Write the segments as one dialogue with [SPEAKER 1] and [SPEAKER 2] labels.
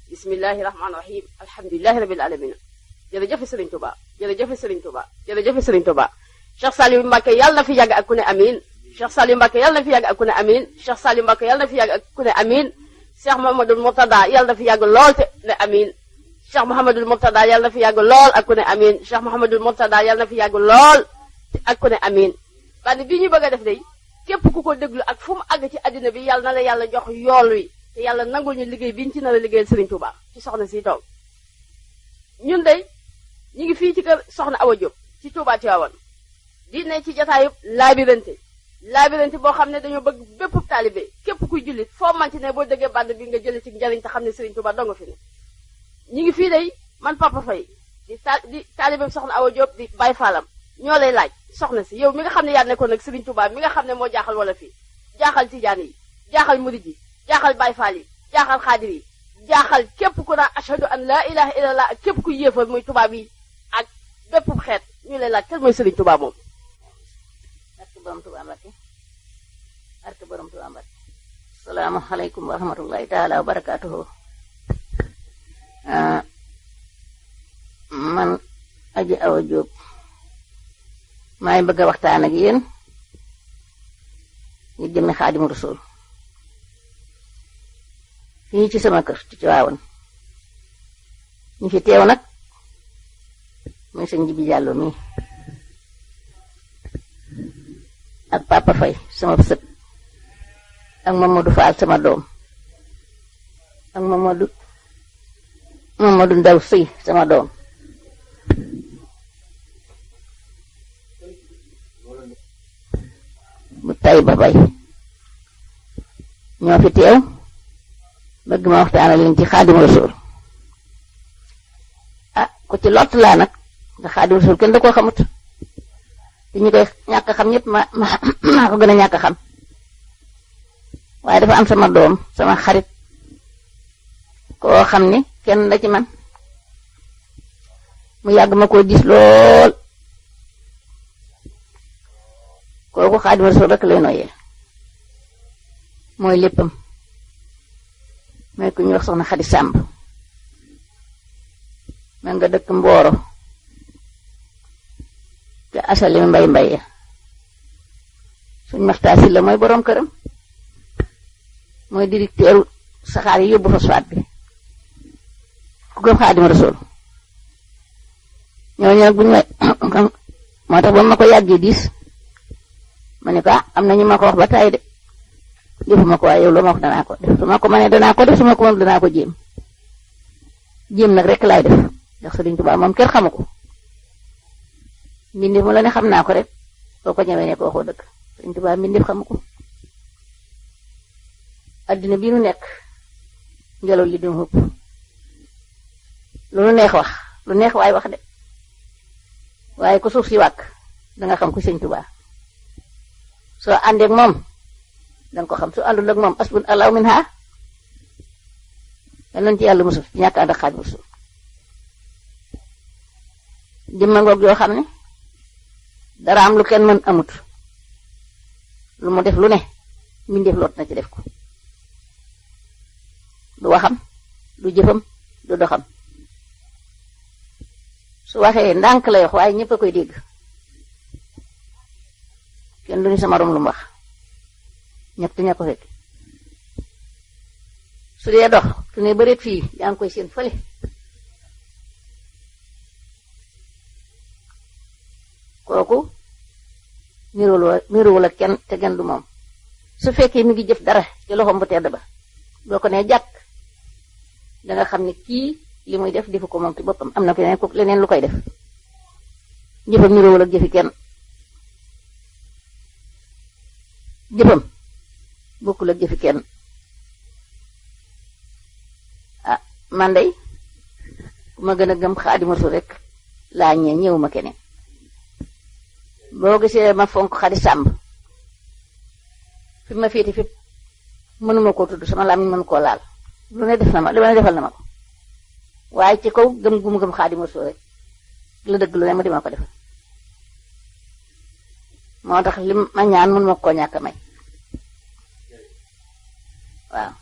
[SPEAKER 1] bismillahi rahmaani rahim alhamdulillahi rabbil alamin jërëjëf Serigne Touba jërëjëf Serigne Touba jërëjëf Serigne Touba Cheikh Saliou Mbacké yàlla na fi yàgg ak ku ne amin Cheikh Saliou Mbacké yàlla na fi yàgg ak ku ne amin Cheikh Saliou Mbacké yàlla na fi yàgg ak ku ne amin Cheikh Mouhamadoul Mourtada yàlla na fi yàgg lool te ne amin Cheikh Mouhamadoul Mourtada yàlla na fi yàgg lool ak ku ne amin Cheikh Mouhamadoul Mourtada yàlla na fi yàgg lool ak ku ne amin bandi bii ñu bëgg a def day képp ku ko déglu ak fu mu àgg ci àddina bi yàlla na la yàlla jox yool wi te yàlla nangul ñu liggéey bi ñu ci nar a liggéeyal Serigne Touba ci soxna si toog ñun day ñu ngi fii ci kër soxna Awa Diop ci Touba Tivaouane di ne ci jataayub labirante boo xam ne dañoo bëgg bépp taalibe képp kuy jullit foo manti ne boo déggee band bi nga jëlee ci njariñ te xam ne Serigne Touba dong fi ne ñu ngi fii day man Papa Faye di taalibe soxna Awa Diop di Baye Fallam ñoo lay laaj soxna si yow mi nga xam ne yaa nekkoon ak Serigne Touba mi nga xam ne moo jaaxal wala fii jaaxal tijaan yi jaaxal murid yi jaaxal Baye Fall yi jaaxal xaadir yi jaaxal képp ku naan ashhadu an la ilaha illallah ak képp ku yéefal muy tubaab yi ak bépp xeet ñu lay laaj kan mooy Serigne Touba moom.
[SPEAKER 2] barke borom Touba Mbacké barke borom Touba Mbacké. asalaamaaleykum wa rahmatullahi taala wa barakaatuhu. man Aji Awa Diop maay bëgg a waxtaan ak yéen ñu jëmmi Xaadimu Rasuul fii ci sama kër ci Tivaouane ñu fi teew nag muy sëñ Jibi Jàllo mi ak Papa Faye sama sët ak Mamadou Fall sama doom ak Mamadou Ndaw Sëy sama doom bu tay ba bay ñoo fi teew bëgg ma waxtaana leen ci Xaadimu Rasuul ku ci lott laa nag nga Xaadimu Rasuul kenn da koo xamut te ñu koy ñàkk xam ñëpp maa ko gën a ñàkk xam waaye dafa am sama doom sama xarit koo xam ni kenn la ci man mu yàgg ma koo gis lool kooku Xaadimu Rasuul rek lay noyyee mooy léppam mooy ku ñuy wax soxna Xadi Sàmb man nga dëkk Mbooro te asali mbay ya suñ Maxtaar Silla mooy boroom këram mooy directeur saxaar yi yóbbu phosphate bi ku gëm Xaadimu Rasuul ñooñu nag buñu may moo tax ba ma ko yàggee diis ma ne ko am na ñu ma ko wax ba tey de defuma ko waaye yow loo ma wax danaa ko def su ma ko mënee danaa ko def su ma ko mënul danaa ko jéem nag rek laay def ndax Sëriñ Tuubaa moom kenn xamu ko mbindeef mu la ne xam naa ko rek boo ko ñëwee ne ko waxoo dëgg Sëriñ Tuubaa mbindeef xamu ko addina bii nu nekk ngelaw li dum xëpp lu nu neex wax lu neex waay wax de waaye ku suuf si wàkk danga xam ku Sëriñ Tuubaa soo àndeek moom danga ko xam su àndul ak moom asbun allahu min ha yal nañu ci yàlla musul ci ñàkk ànd ak Xaadimu Rasuul jëmma ngoog yoo xam ne dara am lu kenn mën amut lu mu def lu ne mbindeef lot na ci def ko du waxam du jëfam du doxam su waxee ndànk lay wax waaye ñëpp a koy dégg kenn du ni sama rom lu mu wax ñett ña ko fekk su dee dox su ne bëreet fii yaa ngi koy seen fële kooku niruwul ak kenn te kenn du moom su fekkee mi ngi jëf dara ci loxoom bu tedd ba boo ko nee jàkk danga xam ne kii li muy def defu ko moom ci boppam am na ko leneen lu koy def jëfam niruwul ak jëfi kenn jëfam bokkul ak jëfi kenn man day ku ma gën a gëm Xaadimu Rasuul rek laa ñëwuma keneen boo gisee ma fonk Xadi Sàmb fi ma féete fi mënuma koo tudd sama làmmiñ mënu koo laal lu ne def na ma lu ne defal na ma ko waaye ci kaw gëm gu mu gëm Xaadimu Rasuul rek la dëgg lu ne ma di ma ko defal moo tax li ma ñaan mënuma koo ñàkk a may waaw.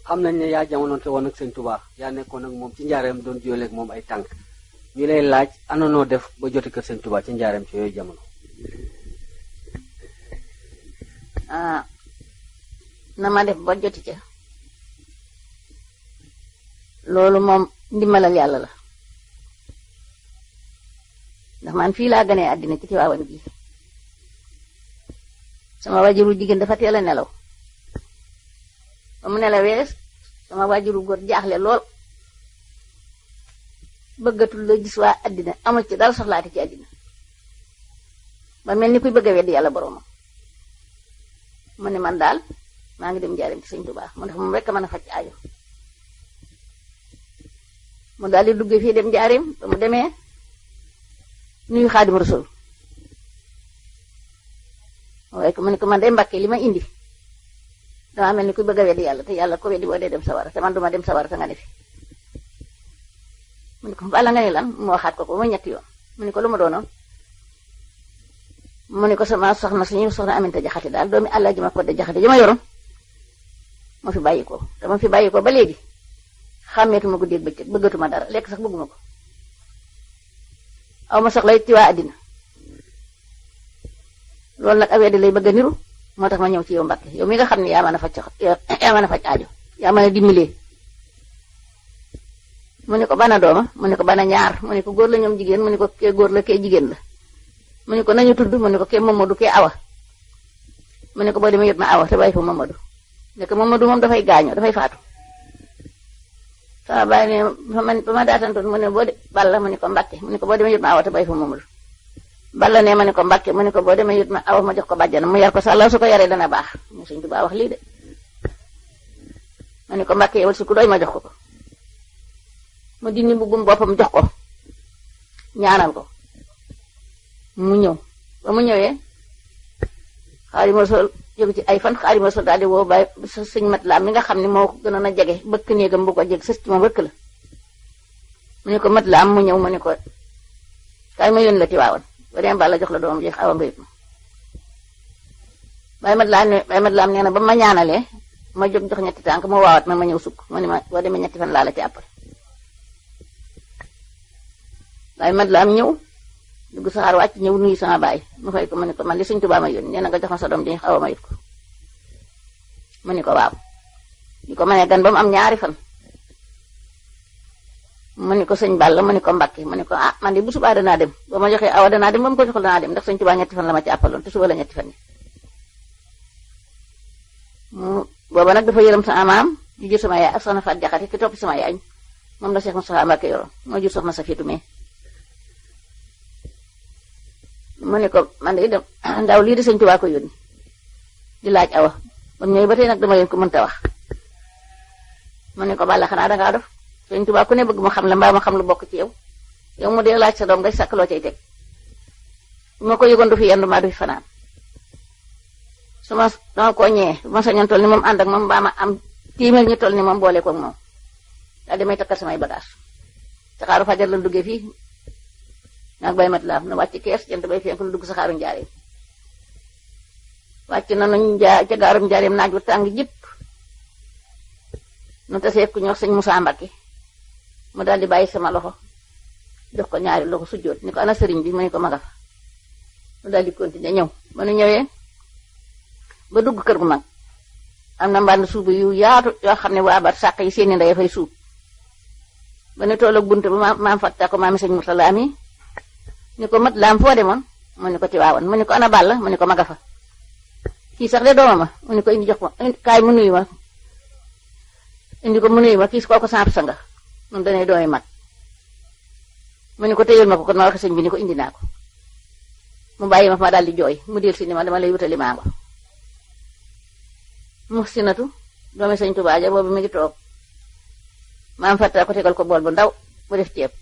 [SPEAKER 3] xam nañ ne yaa jamonoonte woon ak sëñ Tuubaa yaa nekkoon ak moom ci njaareem doon jiyaleeg moom ay tànk ñu lay laaj ana noo def ba joti kër sëñ Tuubaa ci njaareem ci yooyu jamono.
[SPEAKER 2] na ma def ba joti ca loolu moom ndimbalal yàlla la ndax man fii laa gënee àddina ci Tiwaawan gi sama wajuru jigéen dafa teel a nelaw ba mu nelawee sama wajuru góor jaaxle lool bëggatul la gis waa àddina amul ci dara soxlaati ci àddina ba mel ni kuy bëgg a weddi yàlla boroomam mu ne man daal maa ngi dem njaareem ci sëñ Tuubaa mu def moom rek a mën a faj aajo mu daal di duggee fii dem njaareem ba mu demee nuyu Xaadimu Rasuul waaye mu ne ko man day Mbàkke li ma indi dama mel ni kuy bëgg a weddi yàlla te yàlla ko weddi boo dee dem sawara te man duma dem sawara te nga ne fi mu ne ko bala nga ne lan mu waxaat ko ba ñetti yoon mu ne ko lu ma doonoon mu ne ko sama soxna suñu soxna Aminta Jaxate daal doomi Alaaji ma ko de Jaxate ji ma yoroon ma fi bàyyi ko te ma fi bàyyi ko ba léegi xàmmeetuma guddeeg bëccëg bëggatuma dara lekk sax bëgguma ko aw ma soxla ci waa àddina loolu nag aweddi lay bëgg a niru moo tax ma ñëw ci yow Mbàkke yow mi nga xam ne yaa mën a faj aajo yaa mën a dimbalee mu ne ko bana dooma mu ne ko bana ñaar mu ne ko góor la ñoom jigéen mu ne ko kee góor la kee jigéen la mu ne ko nañu tudd mu ne ko kee Mamadou kee Awa mu ne ko boo demee yot ma Awa te bàyyi fa Mamadou ne ko Mamadou moom dafay gaañoo dafay faatu sama bàyyi ne ba ma daatantoon mu ne boo de Balla mu ne ko Mbàkke mu ne ko boo demee yot ma Awa te bàyyi fa Mamadou Balla ne ma ne ko Mbàkke mu ne ko boo demee yut ma Awa ma jox ko bàjjanam mu yar ko sax la su ko yaree dana baax ñu Sëñ Tuubaa wax lii de ma ne ko Mbàkke yowal si ku doy ma jox ko mu dindi mbubbum boppam jox ko ñaanal ko mu ñëw ba mu ñëwee Xaadimu Rasuul jóge ci ay fan Xaadimu Rasuul daal di woo Baay Sëñ Mat Laam mi nga xam ne moo ko gënoon a jege bëkk néegam bu ko jeg sës ci moom rëkk la mu ne ko Mat Laam mu ñëw mu ne ko kaay ma yónni la Tiwaawan ba dem Balla jox la doomam jeex Awa nga yut ma Baay Mat Laam nee na ba ma ñaanalee ma jóg jox ñetti tànk mu waawat ma ñëw sukk mu ne ma boo demee ñetti fan laa la ci àppal Baay Mat Laam ñëw dugg saxaar wàcc ñëw nuyu sama baay mu fay ko mu ne ko man li Sëñ Tuubaa ma yónni nee na nga jox ma sa doom jeex Awa ma yut ko mu ne ko waaw ñu ko mënee gan ba mu am ñaari fan mu ne ko sëñ Balla mu ne ko Mbàkke mu ne ko ah man de bu subaa danaa dem ba ma joxee Awa danaa dem ba mu ko joxul danaa dem ndax Sëñ Tuubaa ñetti fan la ma ci àppaloon te suba la ñetti fan yi booba nag dafa yërëm sama maam di jur sama yaay ak soxna Faat Jaxate ki topp sama yaay moom la Cheikh Moustapha Mbàkke yoroon moo jur soxna Safiyatu mee mu ne ko man de dem ndaw lii di Sëñ Tuubaa ko yónni di laaj Awa ba mu ñëwee ba tey nag dama leen ko mënta wax mu ne ko Balla xanaa dangaa dof Sëñ Tuubaa ku ne bëgg ma xam la mbaa ma xam lu bokk ci yow yow mu dee laaj sa doom ngay sàkk loo cay teg bu ma ko yëgoon du fi yendu maa du fi fanaan su ma dama koo ñëwee bu ma sañoon toll ni moom ànd ak moom mbaa ma am téeméer ñu toll ni moom boole ko ak moom daal di may takkal samay bagage saxaaru fajar la duggee fii naag Baay Mat Laam na wàcc kees jant bay fenk lu dugg saxaaru njaareem wàcc na nuñ ca gaarum njaareem naaj wu tàng jëpp nu tasee ku ñu wax Sëñ Musaa Mbàkke mu daal di bàyyi sama loxo jox ko ñaari loxo sujjóot ni ko ana sëriñ bi mu ne ko ma nga fa mu daal di continuer ñëw ba nu ñëwee ba dugg kër gu mag am na mbànd suubu yu yaatu yoo xam ne waa bar sàq yi seeni ndey fay suub ba ne toll ak bunt ba maam fatta ko maami Sëñ Murtala mi ni ko Mat Laam foo demoon mu ni ko Tiwaawan mu ni ko ana Balla mu ni ko maga fa kii sax de dooma ma mu ni ko indi jox ma kaay mu nuyu ma indi ko mu nuyu ma kii kooku samp sa nga mun danay doomi mag mu ni ko téyel ma ko kon ma wax sëñ bi ni ko indi naa ko mu bàyyi ma fa ma daal di jooy mu del si ni ma dama lay wutali mango mu sinatu doomi sëñ Tuubaa ja boobu mi ngi toog maam Fatta ko tegal ko bool bu ndaw bu def ceeb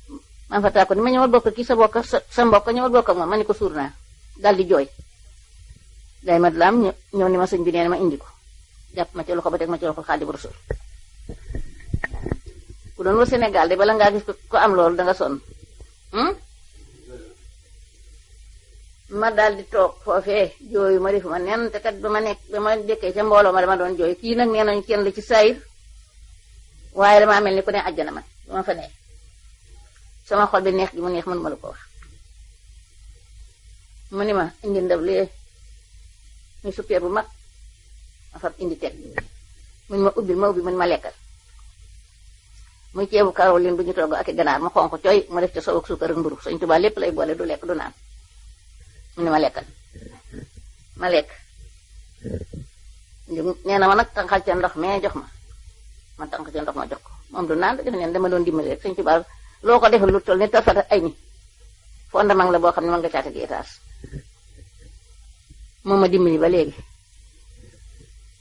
[SPEAKER 2] maam Fatta ko ni ma ñëwal bokk kii sa mbokk ñëwal bokk ak moom ma ni ko suur naa daal di jooy day mat laam ñëw ni ma sëñ bi nee na ma indi ko jàpp ma ci loxo ba teg ma ci loxo Xaadimu Rasuul ku doon wër Sénégal de bala ngaa gis ko am loolu danga sonn ma daal di toog foofee jooyu ma defuma nen te kat ba ma dekkee ca mbooloo ma dama doon jooy kii nag nee nañu kenn la ci sayir waaye damaa mel ni ku ne àjjana man dama fa ne sama xol bi neex gi mu neex mënuma la ko wax mu ni ma indi ndab lee muy suppeer bu mag ma fab indi teg mun ma ubbil ma ubbi mun ma lekkal muy ceebu Caroline bu ñu togg ak ganaar ma xonq coy ma def ca sow ak suukar ak mburu Sëñ Tuubaa lépp lay boole du lekk du naan mu ni ma lekkal ma lekk nee na ma nag tànqal ca ndox mais jox ma tànq ca ndox ma jox ko moom du naan def neen dama doon dimbali rek Sëñ Tuubaa loo ko defal lu toll ni tafata ay ni fondement la boo xam ne mën nga caata gi étage moom ma dimbali ba léegi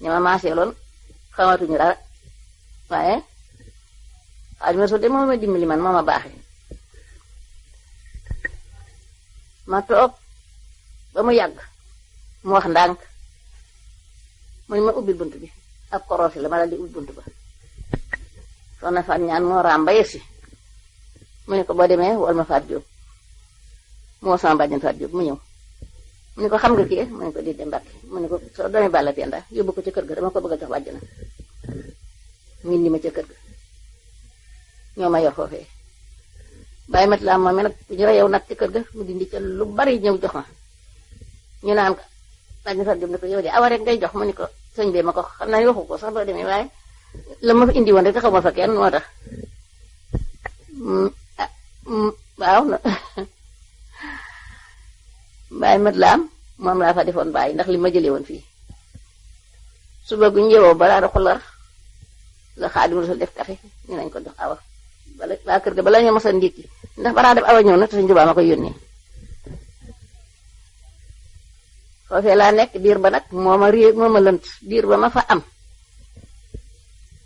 [SPEAKER 2] ñi ma maaseeloon xamatuñu dara waaye Xaadimu Rasuul de moom ma dimbali man moo ma baaxee ma toog ba mu yàgg mu wax ndànk mu ni ma ubbil bunt bi ab koroosi la ma dal di ubbi bunt ba soxna Faat ñaan moo raam ba yegsi mu ne ko boo demee wol ma Faat Jóob moo sama bàjjen Faat Jóob mu ñëw mu ne ko xam nga kii mu ne ko di dem Mbàkke mu ne ko soo doomi Balla Penda yóbbu ko ca kër ga dama ko bëgg a jox bàjjenam mu indi ma ca kër ga ñoo ma yor foofee bàyyi mat laa moom nag bu ñu reyow nag ci kër ga mu dindi ca lu bari ñëw jox ma ñu naan ko bàjjen Faat Jóob ne ko yow de awa rek ngay jox mu ne ko sëñ bee ma ko xam naa waxu ko sax boo demee waaye la ma fa indi woon rek taxaw ma fa kenn moo tax waaw bàyyi mat laam moom laa fa defoon bàyyi ndax li ma jëlee woon fii suba gu ñu yeewoo balaa doxul lar la Xaadimu Rasuul def café ñu nañ ko jox awa bala waa kër ga bala ñu mos a ndékki ndax balaa def awa ñëw na te Sëñ Tuubaa ma koy yónnee foofee laa nekk diir ba nag moo ma lënt diir ba ma fa am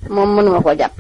[SPEAKER 2] moom mënuma koo jàpp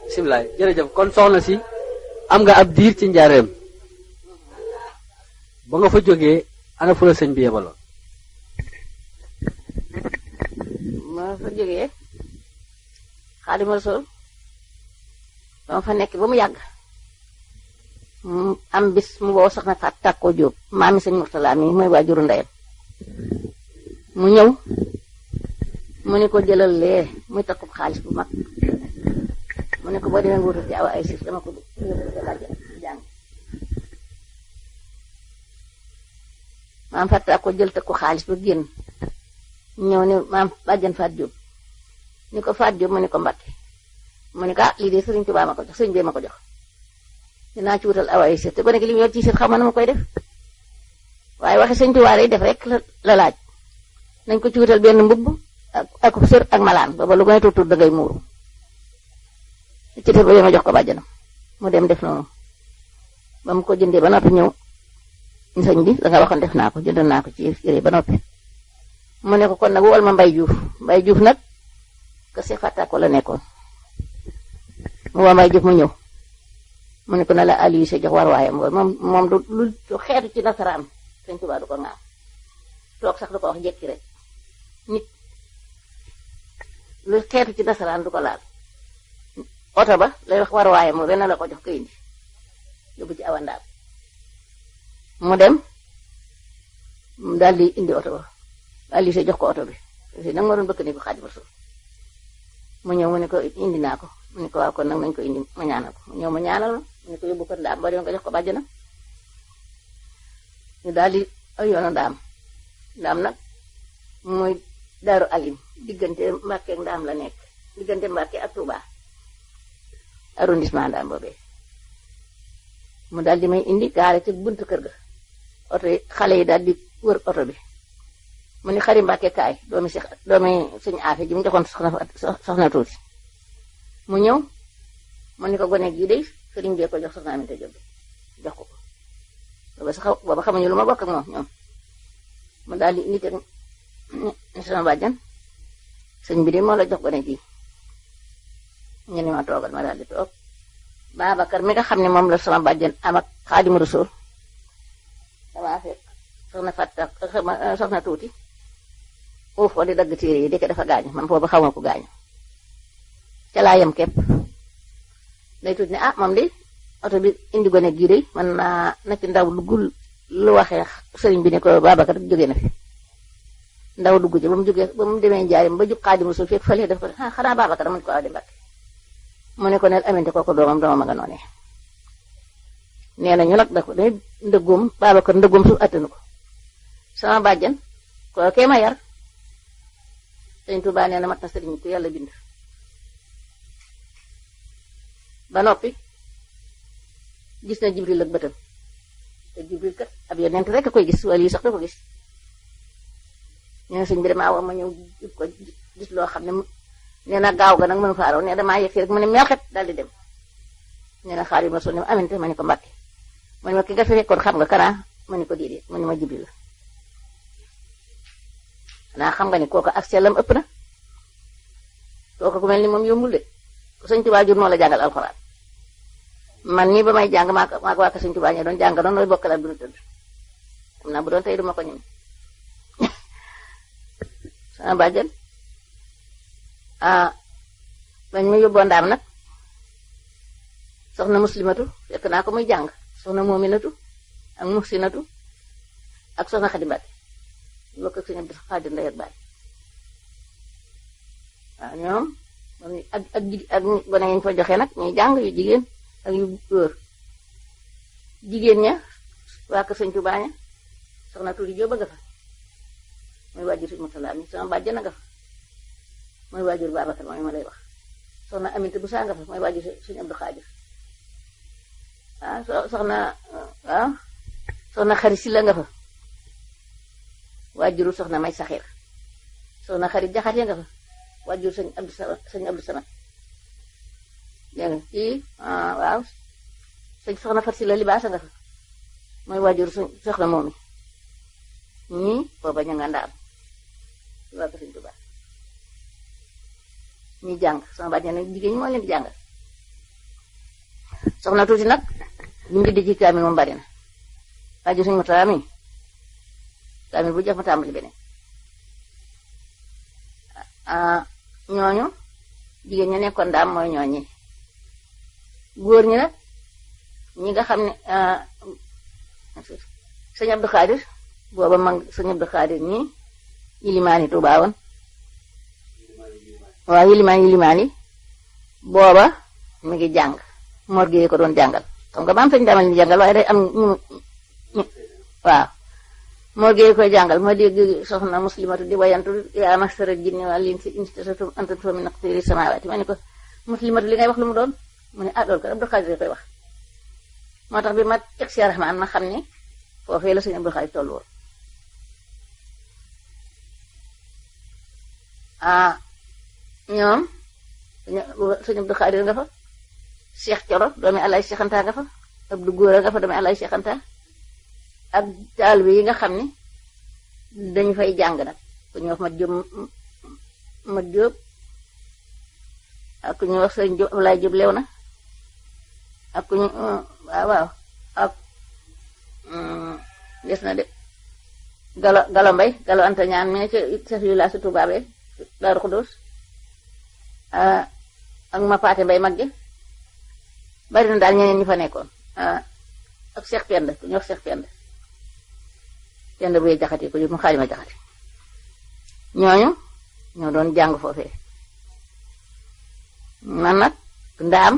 [SPEAKER 3] bisimilah jërëjëf kon soxna si am nga ab diir ci njaareem ba nga fa jógee ana fu la sëñ bi yebaloon
[SPEAKER 2] ma fa jógee Xaadimu Rasuul dama fa nekk ba mu yàgg am bis mu boo soxna Faat Tàkkoo Jóob maami sëñ Murtala mi mooy waajuru ndeyam mu ñëw mu ni ko jëlal lee muy takkub xaalis bu mag mu ne ko boo demee nguutu ci awa ay sif dama ko jàng maam Faat Tàkkoo jël takku xaalis ba génn ñëw ni maam bàjjan Faat Jóob ni ko Faat Jóob mu ni ko Mbàkke mu ni ko lii de Sëriñ Tuubaa ma ko jox sëñ bee ma ko jox dinaa ci wutal awa ay sif te gone gi li mu yor ci sif xam na ma koy def waaye waxe Sëñ Tuubaa lay def rek la laaj nañ ko ci wutal benn mbubb ak sër ak malaan booba lu gën a tuut da ngay muuru ci te ba ma jox ko bàjjanam mu dem def noonu ba mu ko jëndee ba noppi ñëw sëñ bi da nga waxoon def naa ko jënd naa ko ci yére ba noppi mu ne ko kon nag wol ma Mbay Juuf nag que c'est fàtta ko la nekkoon mu woo Mbay Juuf mu ñëw mu ne ko na la Aliou Cissé jox war waayam moom du lu xeetu ci nasaraan sëñ Tuubaa du ko ŋaaw toog sax du ko wax jekki rek nit lu xeetu ci nasaraan du ko laal oto ba lay wax war waayam mu benn la ko jox ko indi yóbbu ci awandaam mu dem daal di indi oto ba Aliou Cissé jox ko oto bi aussi nag ma doon bëgg ne ko Xaadimu Rasuul mu ñëw mu ne ko indi naa ko mu ne ko waaw kon nag nañ ko indi ma ñaanal ko mu ñëw ma ñaanal mu ne ko yóbbu ko ndaam ba dem nga jox ko bàjjanam ñu daal di ay yoonu ndaam nag mooy Daaru Alim diggante Mbàkke ak ndaam la nekk diggante Mbàkke ak Touba arrondissement ndaam boobee mu daal di may indi gaare ci buntu kër ga oto yi xale yi daal di wër oto bi mu ni Xari Mbàkke kaay doomi suñu aafe ji mu joxoon soxna tuuti mu ñëw mu ni ko gone gii de sëriñ bee ko jox soxna Aminta Jóob jox ko booba xamuñu lu ma bokk ak moom ñoom mu daal di indi teg sama bàjjan sëñ bi de moo la jox gone gii ñu ne ma toogal ma daal di toog Babacar mi nga xam ne moom la sama bàjjan am ak Xaadimu Rasuul damaa fekk soxna tuuti uuf ko di dagg téere yi dëkk dafa gaañu man booba xaw ma ko gaañu ca laa yem képp day tuuti ne moom de oto bi indi gone gii de man naa na ci ndaw duggul lu waxee sëriñ bi ne ko Babacar jóge na fi ndaw dugg ci ba mu jógee ba mu demee Njaaréem ba jub Xaadimu Rasuul fekk fële daf ko xanaa Babacar mu ne ko aw di Mbàkke mu ne ko neel Aminta kooku doomam a nga noonee nee na ñu nag da ko day ndëggoom Babacar ndëggoom su attanu ko sama bàjjan ko kee ma yar Sëñ Tuubaa nee na mat na sëriñ ku yàlla bind ba noppi gis na Jibril ak bëtam te Jibril kat ab yonent rek a koy gis wala yi sax da ko gis nee na sëñ bi damaa wax ma ñëw ko gis loo xam ne nee na gaaw ga nag mënu faaraw nee damaa yegg rek mu ne melxet daal di dem nee na Xaadimu Rasuul ne ma Aminta ma ne ko Mbàkke ma ne ma ki nga fi fekkoon xam nga kanaa ma ne ko déedéet ma ne ma Jibril la xanaa xam nga ni kooku ak sellam ëpp na kooku ku mel ni moom yombul de Sëñ Tuubaa jur moo la jàngal alxuraan man nii ba may jàng maa ko waa ko Sëñ Tuubaa ñe doon jàng doon nooy bokkal bu nu tëdd xam naa bu doon tey duma ko ñeme sama bàjjan bañ ma yóbboo ndaam nag soxna Muslimatu fekk naa ko muy jàng soxna Moominatu ak Muxsinatu ak soxna Xadi Mbàkke bokk ak Sëñ Abdu Xaadir ndey ak baay waaw ñoom ak gone yi ñu fa joxe nag ñuy jàng yu jigéen ak yu góor jigéen ña waa ko Sëñ Tuubaa ña soxna Tuuti Jóob nga fa mooy waajur Sëñ Murtalaa mi sama bàjjan nga fa mooy waajur Babacar mooy ma lay wax soxna Aminta bu saa nga fa mooy waajur Sëñ Abdu Xaadir soxna Xari Silla nga fa waajuru soxna May Saxir soxna Xari Jaxate nga fa waajur Sëñ Abdu Samad dégg nga kii waaw soxna Fat Silla Libaasa nga fa mooy waajur soxna moomi ñii booba ña nga ndaam waa ko Sëñ Tuubaa ñi jàng sama bàjjan nag jigéen ñi moo leen di jàngal soxna tuuti nag li mu di ci kaamil moom bari na waajur Sëñ Murtalaa mi kaamil bu jeex ma tàmbali beneen ñooñu jigéen ña nekkoon ndaam mooy ñooñi góor ñi nag ñi nga xam ne Sëñ Abdu Xaadir booba mag Sëñ Abdu Xaadir ñi yilimaani Tuubaa woon waaw yilimaani booba mi ngi jàng Mor Gueye ko doon jàngal xam nga maam Sëñ Damal ni jàngal waaye day am ñu waaw Mor Gueye koy jàngal ma dégg soxna Muslimatu di wayantu yaa masara jinni wal insi instatum antum fa min aqtiri samawati ma ne ko Muslimatu li ngay wax lu mu doon mu ne loolu ko Abdu Xaadir koy wax moo tax bi ma teg si Rahmaan ma xam ne foofee la Sëñ Abdu Xaadir tollu woon ñoom Sëñ Abdu Xaadir nga fa Cheikh Coro doomi Alaaji Cheikh Anta nga fa Abdou Góora nga fa doomi Alaaji Cheikh Anta ak taalibe yi nga xam ni dañu fay jàng nag ku ñuy wax mat Jóob ak ku ñuy wax sëñ Jóob Ablaye Jóob lew na ak ku ñu waaw ak des na de galo mbay galo anta ñaan mi ne ci chef yu laa su tubaabe Daaru Xudóos ak ma paate mbay mag gi bari na daal ñeneen ñi fa nekkoon ak Cheikh Penda ku ñuy wax Cheikh Penda buy jaxati ko mu xaalima jaxati ñooñu ñoo doon jàng foofee man nag ndaam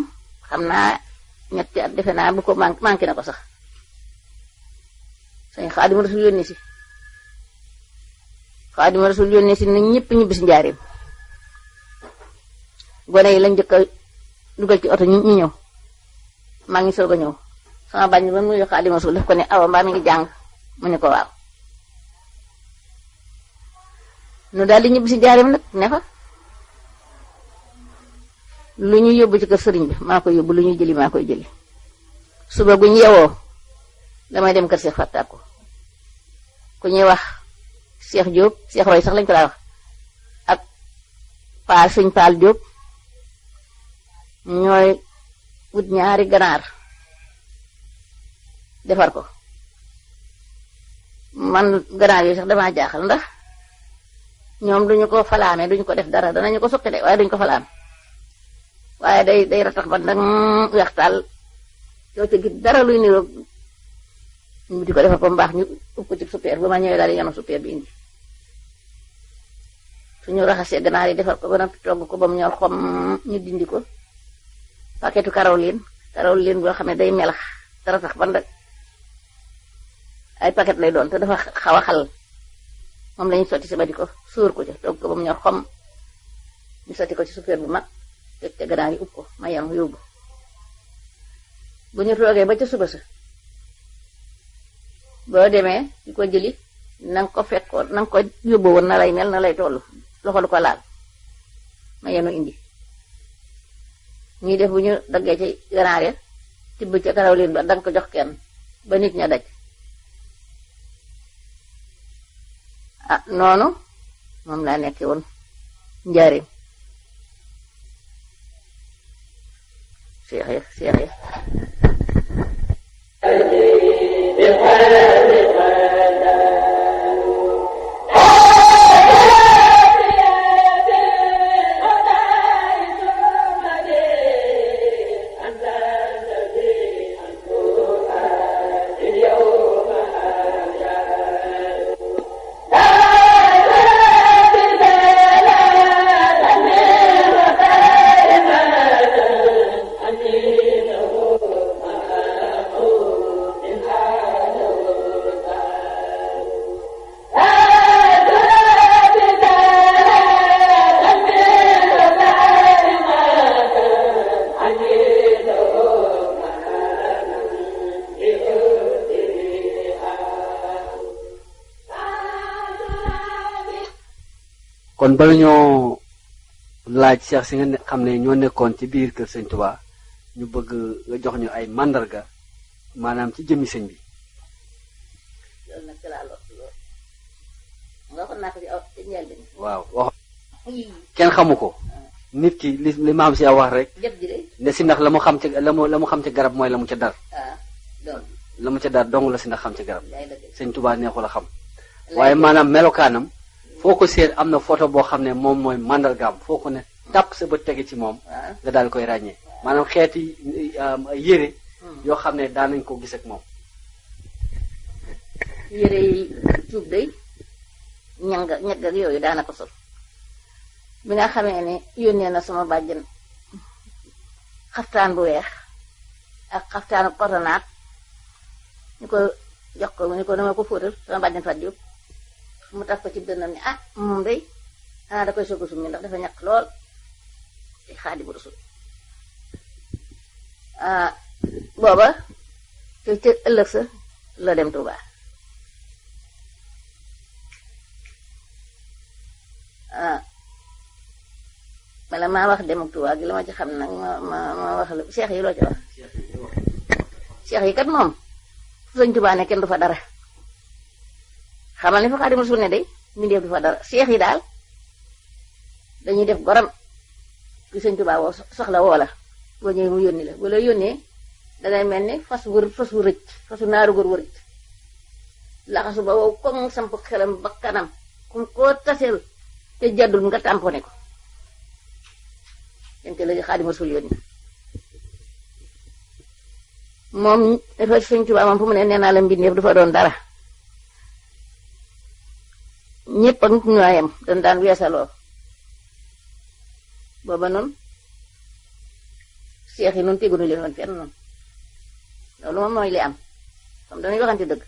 [SPEAKER 2] xam naa ñetti at defe naa bu ko manqué na ko sax sëñ Xaadimu Rasul yónni si Xaadimu Rasul yónni si na ñëpp ñibbi si njaareem gone yi lañ njëkk a dugal ci oto ñu ñëw maa ngi soog a ñëw sama bañ ba muy Xaadimu Rasul daf ko ne awa mbaa mi ngi jàng mu ne ko waaw nu daal di ñibbi si njaareem nag ne fa lu ñu yóbbu ci kër sëriñ bi maa koy yóbbu lu ñuy jëli maa koy jëli suba gu ñu yewoo damay dem kër Cheikh Fattako ku ñuy wax Cheikh Diop Cheikh Roy sax lañ ko daa wax ak Paal sëñ Paal Diop ñooy wut ñaari ganaar defar ko man ganaar yooyu sax damaa jaaxal ndax ñoom duñu ko falaame duñu ko def dara danañu ko suqi de waaye duñu ko falaame waaye day ratax ba nag weextaal yow ca gis dara luy niroog ñu di ko defar ko mbaax ñu ub ko ci suppeer ba ma ñëwee daal di yanu suppeer bi indi suñu raxasee ganaar yi defar ko ba noppi togg ko ba mu ñor xom ñu dindi ko paquetu Caroline boo xam ne day melax te ratax ba nag ay paquet lay doon te dafa xaw a xal moom lañu sotti si ba di ko sóor ko ca togg ko ba mu ñor xom ñu sotti ko ci suppeer bu mag teg ca ganaar yi ub ko ma yanu yóbbu bu ñu toogee ba ca suba sa boo demee di ko jëli nanga ko fekkoon nanga ko yóbbu woon na lay mel na lay tollu loxo du ko laal ma yenu indi ñuy def bu ñu daggee ci ganaar ya tibb ca Caroline ba danga ko jox kenn ba nit ña daj noonu moom laa nekkee woon njaareem seex ya
[SPEAKER 3] kon bala ñoo laaj Cheikh si nga xam ne ñoo nekkoon ci biir kër sëñ Touba ñu bëgg nga jox ñu ay mandarga maanaam ci jëmmi sëñ bi.
[SPEAKER 2] loolu nag ci laa lool nga waxoon naa ko ci njëlbeen.
[SPEAKER 3] waaw wax kenn xamu ko. nit ki li maam si wax rek.
[SPEAKER 2] jëf ji de.
[SPEAKER 3] ne si ndax la mu xam ci la mu xam ci garab mooy la mu ca dar.
[SPEAKER 2] donc.
[SPEAKER 3] la mu ca dar dong la si ndax xam ci garab. sëñ Touba neexul a xam.
[SPEAKER 2] lay
[SPEAKER 3] waaye maanaam melokaanam. foo ko seet am na photo boo xam ne moom mooy mandargaam foo ko ne tàpp sa bët tege ci moom nga daal koy ràññee maanaam xeeti yére yoo xam ne daan nañ ko gis ak moom
[SPEAKER 2] yére yi cuub day ñag ak yooyu daana ko sol bi nga xamee ne yónnee na sama bàjjen xaftaan bu weex ak xaftaanu kotonaat ñu ko jox ko ñu ko dama ko fóotal sama bàjjen Fatou Diop mu taf ko ci dënnam ni moom day da koy soog a summi ndax dafa ñàkk lool te Xaadimu Rasuul booba te ëllëg sa la dem Touba bala maa wax dem ak Tuubaa gi la ma ci xam nag ma wax la seex yi loo ci wax seex yi kat moom fu sëñ Tuubaa ne kenn du fa dara xamal ni fa Xaadimu Rasuul ne day mbindeef du fa dara seex yi daal dañuy def goram ki sëñ Tuubaa woo soxla woo la boo ñëwee mu yónni la bu la yónnee dangay mel ni fas wu rëcc fasu naaru góor wu rëcc laxasu ba wow comme samp xelam ba kanam kum koo taseel te jaddul nga tamponné ko yente la Xaadimu Rasuul yónni moom dafa sëñ Tuubaa moom fu mu ne nee naa la mbindeef du fa doon dara ñëpp ak ñooyam dañ daan weesaloo booba noonu seex yi noonu teguñu leen woon fenn noonu loolu moom mooy li am comme dañuy waxante dëgg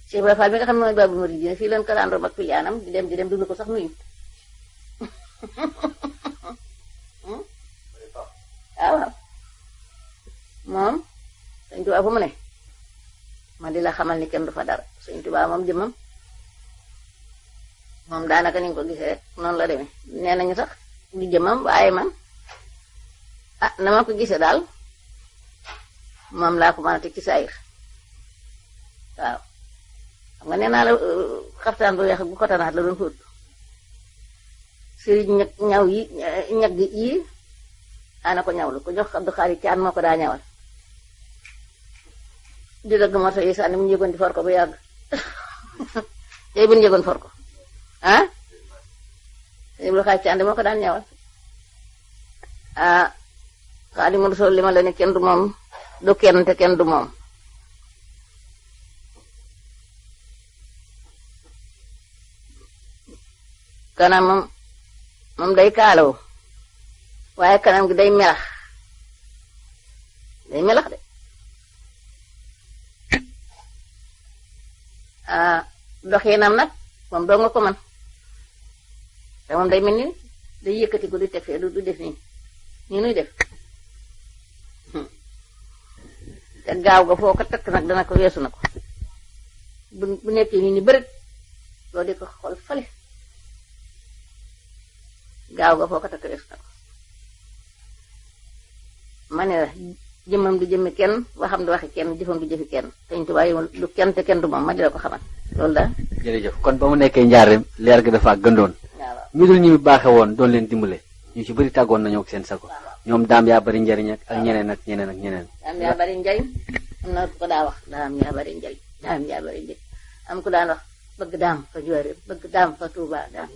[SPEAKER 2] Cheikh Ibrahima Fall bi nga xam ne mooy Baabul Muridiin fii leen kalandoo ak piliyaanam di dem dund ko sax nuyu waaw moom sëñ Tuubaa fu mu ne man di la xamal ni kenn du fa dara sëñ Tuubaa moom jëmmam moom daanaka ni nga ko gisee rek noonu la demee nee nañu sax du jëmmam waaye man na ma ko gisee daal moom laa ko mën a teg ci saayir waaw xam nga nee naa la xaftaan bu weex bu kotanaat la doon fóot sëriñ ñaw yi ñag yi ana ko ñawlu ko jox Abdou Khari Caan moo ko daa ñawal di dëgg morso yi sànni mu njëgoon di for ko bu yàgg tey bu njëgoon for ko Abdou Khari Caan moo ko daan ñawal Xaadimu Rasuul li ma la ne kenn du moom du kenn te kenn du moom kanam moom day kaalaw waaye kanam gi day melax de doxinam nag moom doo nga ko man te moom day mel ni day yëkkati ko du teg fee du def nii nuy def te gaaw ga foo ko takk nag dana ko weesu na ko bu nekkee nii ni bërit doo di ko xool fale gaaw ga foo ko takk weesu na ko ma ne la jëmmam du jëmmi kenn waxam du waxi kenn jëfam du jëfi kenn Sëñ Tuubaa yi du kenn te kenn du moom ma di la ko xamal loolu la.
[SPEAKER 3] jërëjëf kon ba mu nekkee njaareem leer ga dafa gëndoon. ñu dul ñu baaxe woon doon leen dimbale ñu ci bëri tàggoon nañoo ak seen sago ñoom daam yaa bari njariñ ak ñeneen ak ñeneen ak ñeneen.
[SPEAKER 2] daam yaa bari njariñ am na ko daa wax daam yaa bari njariñ daam yaa bari njariñ am ku daan wax bëgg daam fa Njaaréem bëgg daam fa Tuuba daam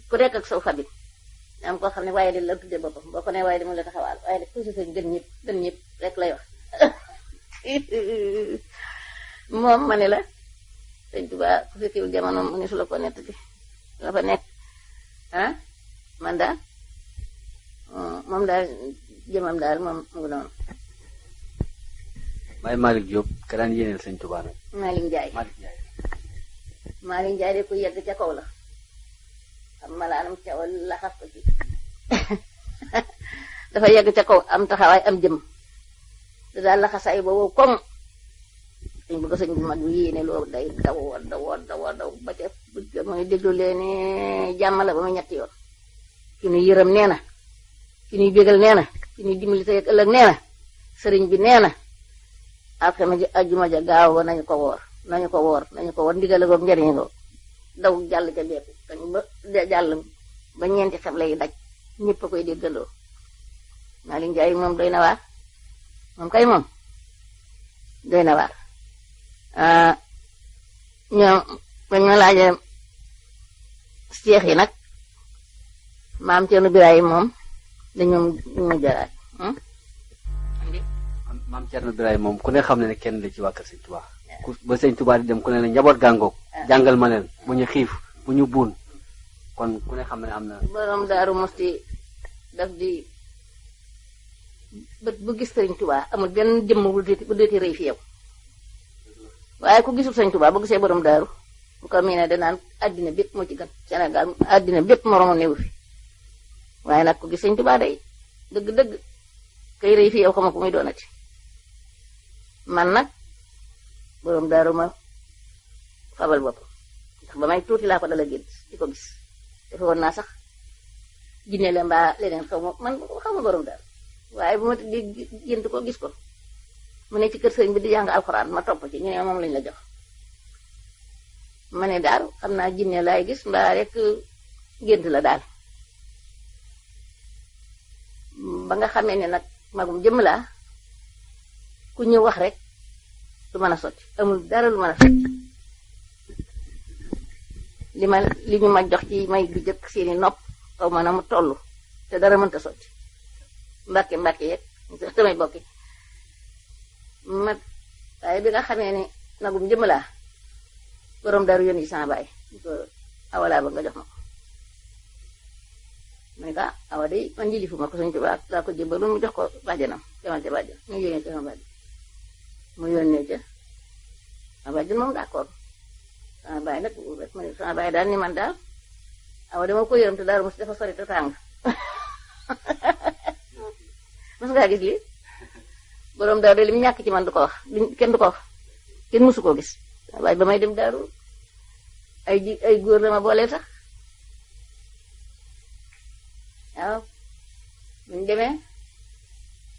[SPEAKER 2] ku nekk ak saw fabit am koo xam ne waaye de la tudde boppam boo ko ne waaye de mu la taxawaal waaye de toujours sëñ gën ñëpp rek lay wax moom ma ne la Sëñ Tuubaa ku fekkiwul jamono mu ne su la ko nett bi la fa nekk man daal moom daal jëmam daal moom mu ngi noonu.
[SPEAKER 3] Baye Malick Diop ka daan yéeneel Sëñ Tuubaa nag.
[SPEAKER 2] Malick Ndiaye de ku yegg ca kaw la xam malaanam cawal laxas ko ci dafa yegg ca kaw am taxawaay am jëm da daal laxasaay boobu comme dañ bëgg sëñ bu mag bi yéene loolu day daw ba ca mooy déglu leen jàmm la ba muy ñetti yoon ki ñuy yërëm nee na ki ñuy bégal nee na ki ñuy dimbali tey ak ëllëg nee na sëriñ bi nee na alxames ajjuma ja gaaw ba nañu ko woor ndigal ak njariñ ko daw jàll ca bépp kañ ba jàll ba ñeenti xeble yi daj ñëpp a koy déggandoo Malick Ndiaye moom doy na waar moom kay moom doy na waar ñoom bañ ma laajee seex yi nag maam Cerno Birahim moom dañoo mu jaraat
[SPEAKER 3] maam Cerno Birahim moom ku ne xam ne kenn la ci waa kër Sëñ Tuubaa ba Sëñ Tuubaa di dem ku ne la njaboot gàngoog jàngal ma leen bu ñu xiif bu ñu buun kon ku ne xam ne am na
[SPEAKER 2] borom Daaru Musti daf di bët bu gis Sëñ Tuubaa amul benn jëmm bu deeti rëy fi yow waaye ku gisul Sëñ Tuubaa bu gisee borom daaru bu ko miinee danaan àddina bépp moo ci gën Sénégal àddina bépp moromu néew fi waaye nag ku gis Sëñ Tuubaa day dëgg-dëgg kay rëy fi yow xama ku muy doonati man nag borom daaru ma fabal bopp ndax ba may tuuti laa ko dala gis di ko gis defe woon naa sax jinne la mbaa leneen xaw ma man xaw ma borom daal waaye bu ma di gént ko gis ko mu ne ci kër sëriñ bi di jàng alxuraan ma topp ci ñu ne moom lañ la jox ma ne daal xam naa jinne laay gis mbaa rek gént la daal ba nga xamee ne nag magum jëmm laa ku ñëw wax rek du mën a sotti amul dara lu mën a sotti li ñu ma jox ci may bu jëkk seeni nopp xaw ma na mu toll te dara mënta sotti mbàkke mbàkke yeeg samay bokki ma waaye bi nga xamee ne magum jëmm laa borom daru yónni sama baay ko awalaa ba nga jox ma ko ma ne ko awa day man jilifu ma ko Sëñ Tuubaa laa ko jëbal mu jox ko bàjjanam demal ca bàjjan ñu yónnee ca sama bàjjan mu yónnee ca sama bàjjan moom d'accord sama baay nag rek ma ne sama baay daal ni man daal awa dama ko yërëm te daal mos dafa sori te tàng mos ngaa gis lii borom daaru de li mu ñàkk ci man du ko wax kenn du ko wax kenn mosu koo gis waaye ba may dem daaru ay góor la ma booleel sax waaw buñu demee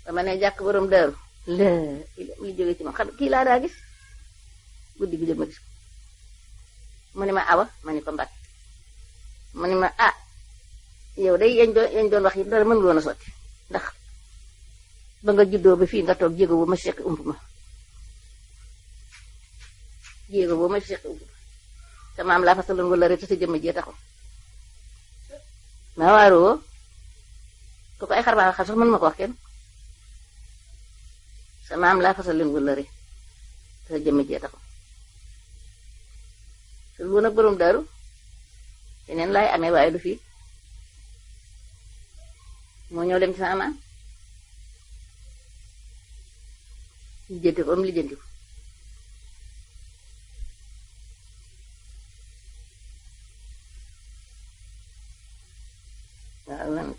[SPEAKER 2] dama ne jàkk borom daaru li jóge ci ma xam kii laa daa gis guddi gi jot ma gis ko mu ne ma awa ma ni ko mbak mu ne ma ah yow day yañ doon wax yi dara mën nga woon a sotti ndax ba nga juddoo ba fii nga toog jéego bu ma seq ump ma jéego boo ma seq ump ma te maam laa fasaloon wala rek sa jëmm jee taxul ma waaroo ko ay xar baax sax mën ma ko wax kenn sa maam laa fasaloon wala rek sa jëmm jee taxul su lu nag borom daaru yeneen laay amee waaye du fii moo ñëw dem ci sama maam lijjanti ko am lijjanti ko waaw lan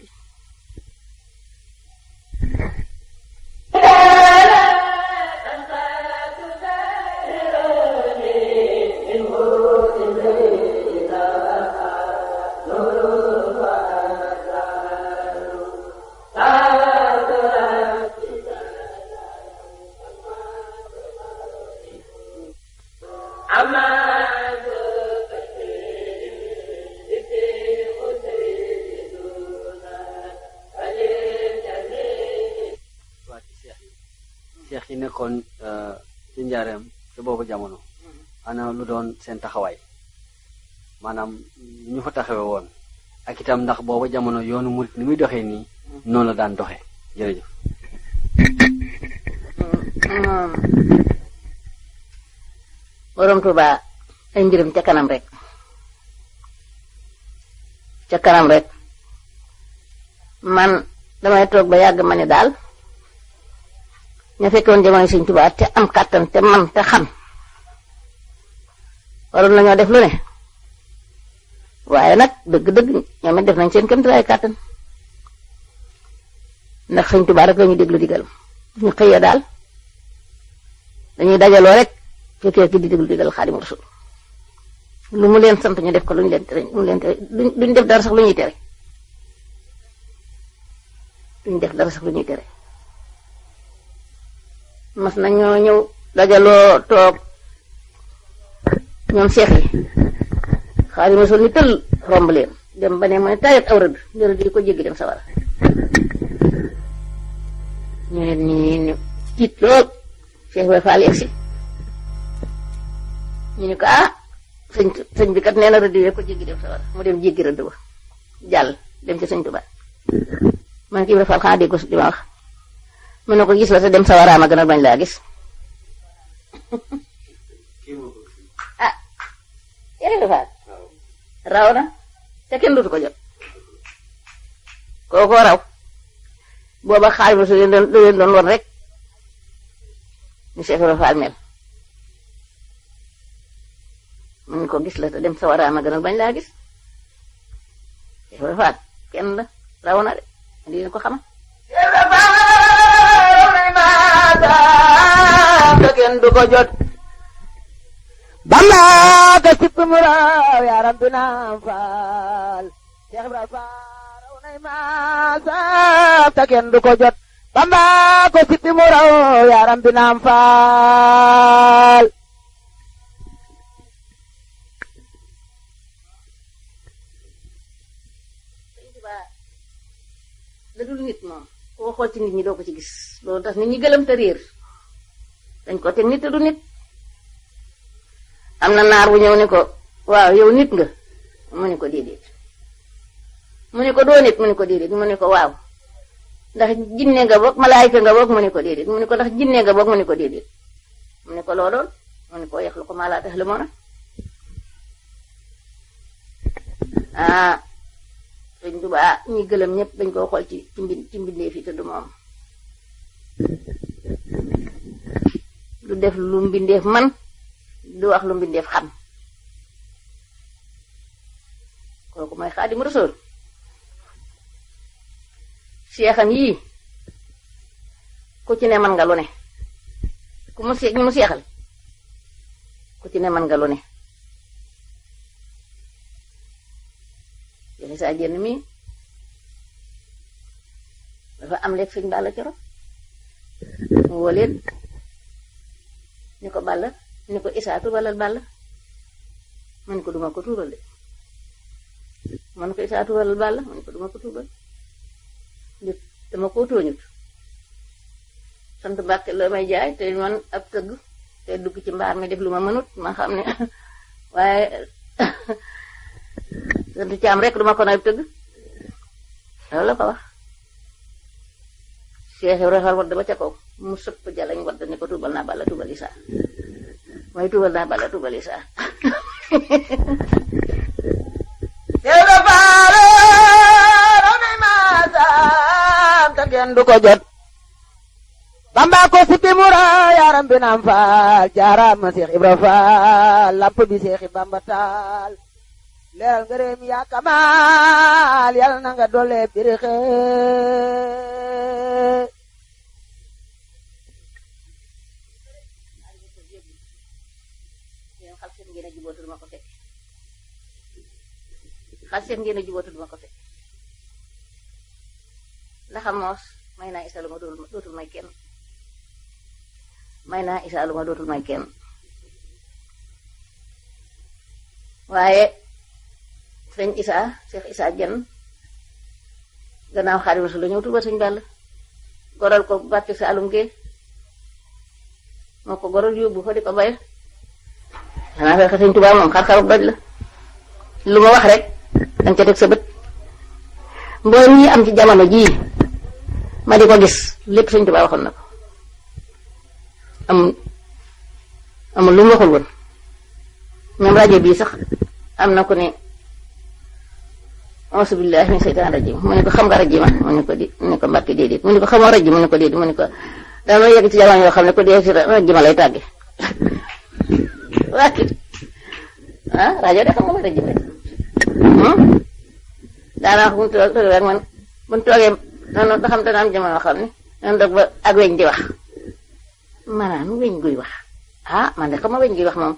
[SPEAKER 3] seex yi nekkoon ci njaareem ci boobu jamono ana lu doon seen taxawaay maanaam ñu fa taxawe woon ak itam ndax boobu jamono yoonu murit ni muy doxee nii noonu la daan doxee jërëjëf.
[SPEAKER 2] borom Tuuba ay mbiram ca kanam rek man damay toog ba yàgg ma ne daal ña fekkoon jamono Sëñ Tuuba te am kàttan te man te xam waroon nañoo def lu ne waaye nag dëgg-dëgg ñoom it def nañ seen kéemtalaay kàttan ndax Sëñ Tuuba rek la ñuy déglu digalam ñu xëyee daal dañuy dajaloo rek fekkee ki di déglu digal Xaadimu Rasuul lu mu leen sant ñu def ko lu ñu leen tere duñ def dara sax lu ñuy tere duñ def dara sax lu ñuy tere mas na ñoo ñëw dajaloo toog ñoom seex yi Xaadimu Rasuul ni tël romb leen dem ba ne mu ne tayet aw rëdd rëdd di ko jéggi dem sawara ñu ne nii tiit lool Cheikh Ibrahima Fall yegsi ñu ne ko sëñ bi kat nee na rëdd yi ko jéggi dem sawara mu dem jéggi rëdd ba jàll dem ci Sëñ Tuubaa man ki Ibrahima Fall xanaa dégg ko di ma wax mu ne ko gis la te dem sawara ma gën a bañ laa gis Ibrahima Fall raw na te kenn dootu ko jot kooko raw booba Xaadimu Rasuul leen doon woon rek ni Cheikh Ibrahima Fall mel mun ko gis la te dem sawara ma gënal bañ laa gis Cheikh Ibrahima Fall kenn la raw na de di leen ko xamal te kenn du ko jot
[SPEAKER 4] Bamba ka sip mu raw yaram du naam faal Cheikh Ibrahima Fall raw nay maasa ta kenn du ko jot Bamba ko sippi mu raw yaram bi naam faal
[SPEAKER 2] da dul nit moom koo xool ci nit ñi doo ko ci gis loolu tax nit ñi gëlëm te réer dañ ko teg nit te du nit am na naar bu ñëw ne ko waaw yow nit nga mu ne ko déedéet mu ne ko doo nit mu ne ko déedéet mu ne ko waaw ndax jinne nga boog malaayika nga boog mu ne ko déedéet mu ne ko ndax jinne nga boog mu ne ko déedéet mu ne ko looloon mu ne ko yaxluqu maa laa ta'lamuun Sëñ Tuubaa ñi gëlëm ñëpp dañ koo xool ci mbindeef yi te du moom du def lu mbindeef man du wax lu mbindeef xam kooku mooy Xaadimu Rasuul seexam yii ku ci ne man nga lu ne ñi mu seexal ku ci ne man nga lu ne yéen saa jenn mi dafa am lekk sëñ Balla Coro mu woo leen ni ko Balla ni ko Isaa tuubalal Balla man ko duma ko tuubal de man ko Isaa tuubalal Balla man ko duma ko tuubal nit dama ko tooñut sant Mbàkke la may jaay te man ab tëgg te dugg ci mbaar mi def lu ma mënut ma xam ne waaye sant Caam rek duma ko nay tëgg loolu la ko wax Cheikh Ibrahima wadd ba ca kaw mu sëpp jalañ wadd ni ko tuubal naa Balla tuubal Isaa mooy tuubal naa Balla tuubal Isaa
[SPEAKER 4] Seydou Faale ramay maasam ta kenn du ko jot Bamba ko sippi mu raw yaram bi naam faal jaaraama Seex Ibra Faal lamp bi Seexi Bamba taal leeral ngërëm yaa kamaal yal na nga doole birixe
[SPEAKER 2] xal seen ngeen a jubootu duma ko fekk ndax moos may naa Isaa lu ma dootul may kenn may naa Isaa lu ma dootul may kenn waaye sëñ Isaa Seex Isaa Jeen gannaaw Xaadimu Rasuul la ñëw tuubal sëñ Balla goral ko bàtti Saalum Gee moo ko goral yóbbu fa di ko bay xanaa fekk sëñ Tuubaa moom xar-xarub doj la lu ma wax rek danga ca teg sa bët mboolem ñi am ci jamono jii ma di ko gis lépp sëñ Tuubaa waxoon na ko amul lu mu waxul woon même rajo bii sax am na ku ne auzu billaahi min seytaan rajim mu ne ko xam nga rajima mu ne ko Mbàkke déedéet mu ne ko xamoo rajim mu ne ko déedéet mu ne ko dama yegg ci jamono yoo xam ne ko dee ci rajima lay tàgge rajo de xam nga ma rajim rek daanaka bu ñu toogee rek man bu ñu toogee noonu da xam te am jamono xam ne noonu dog ba ak weñ di wax maanaam weñ guy wax man de xam nga weñ guy wax moom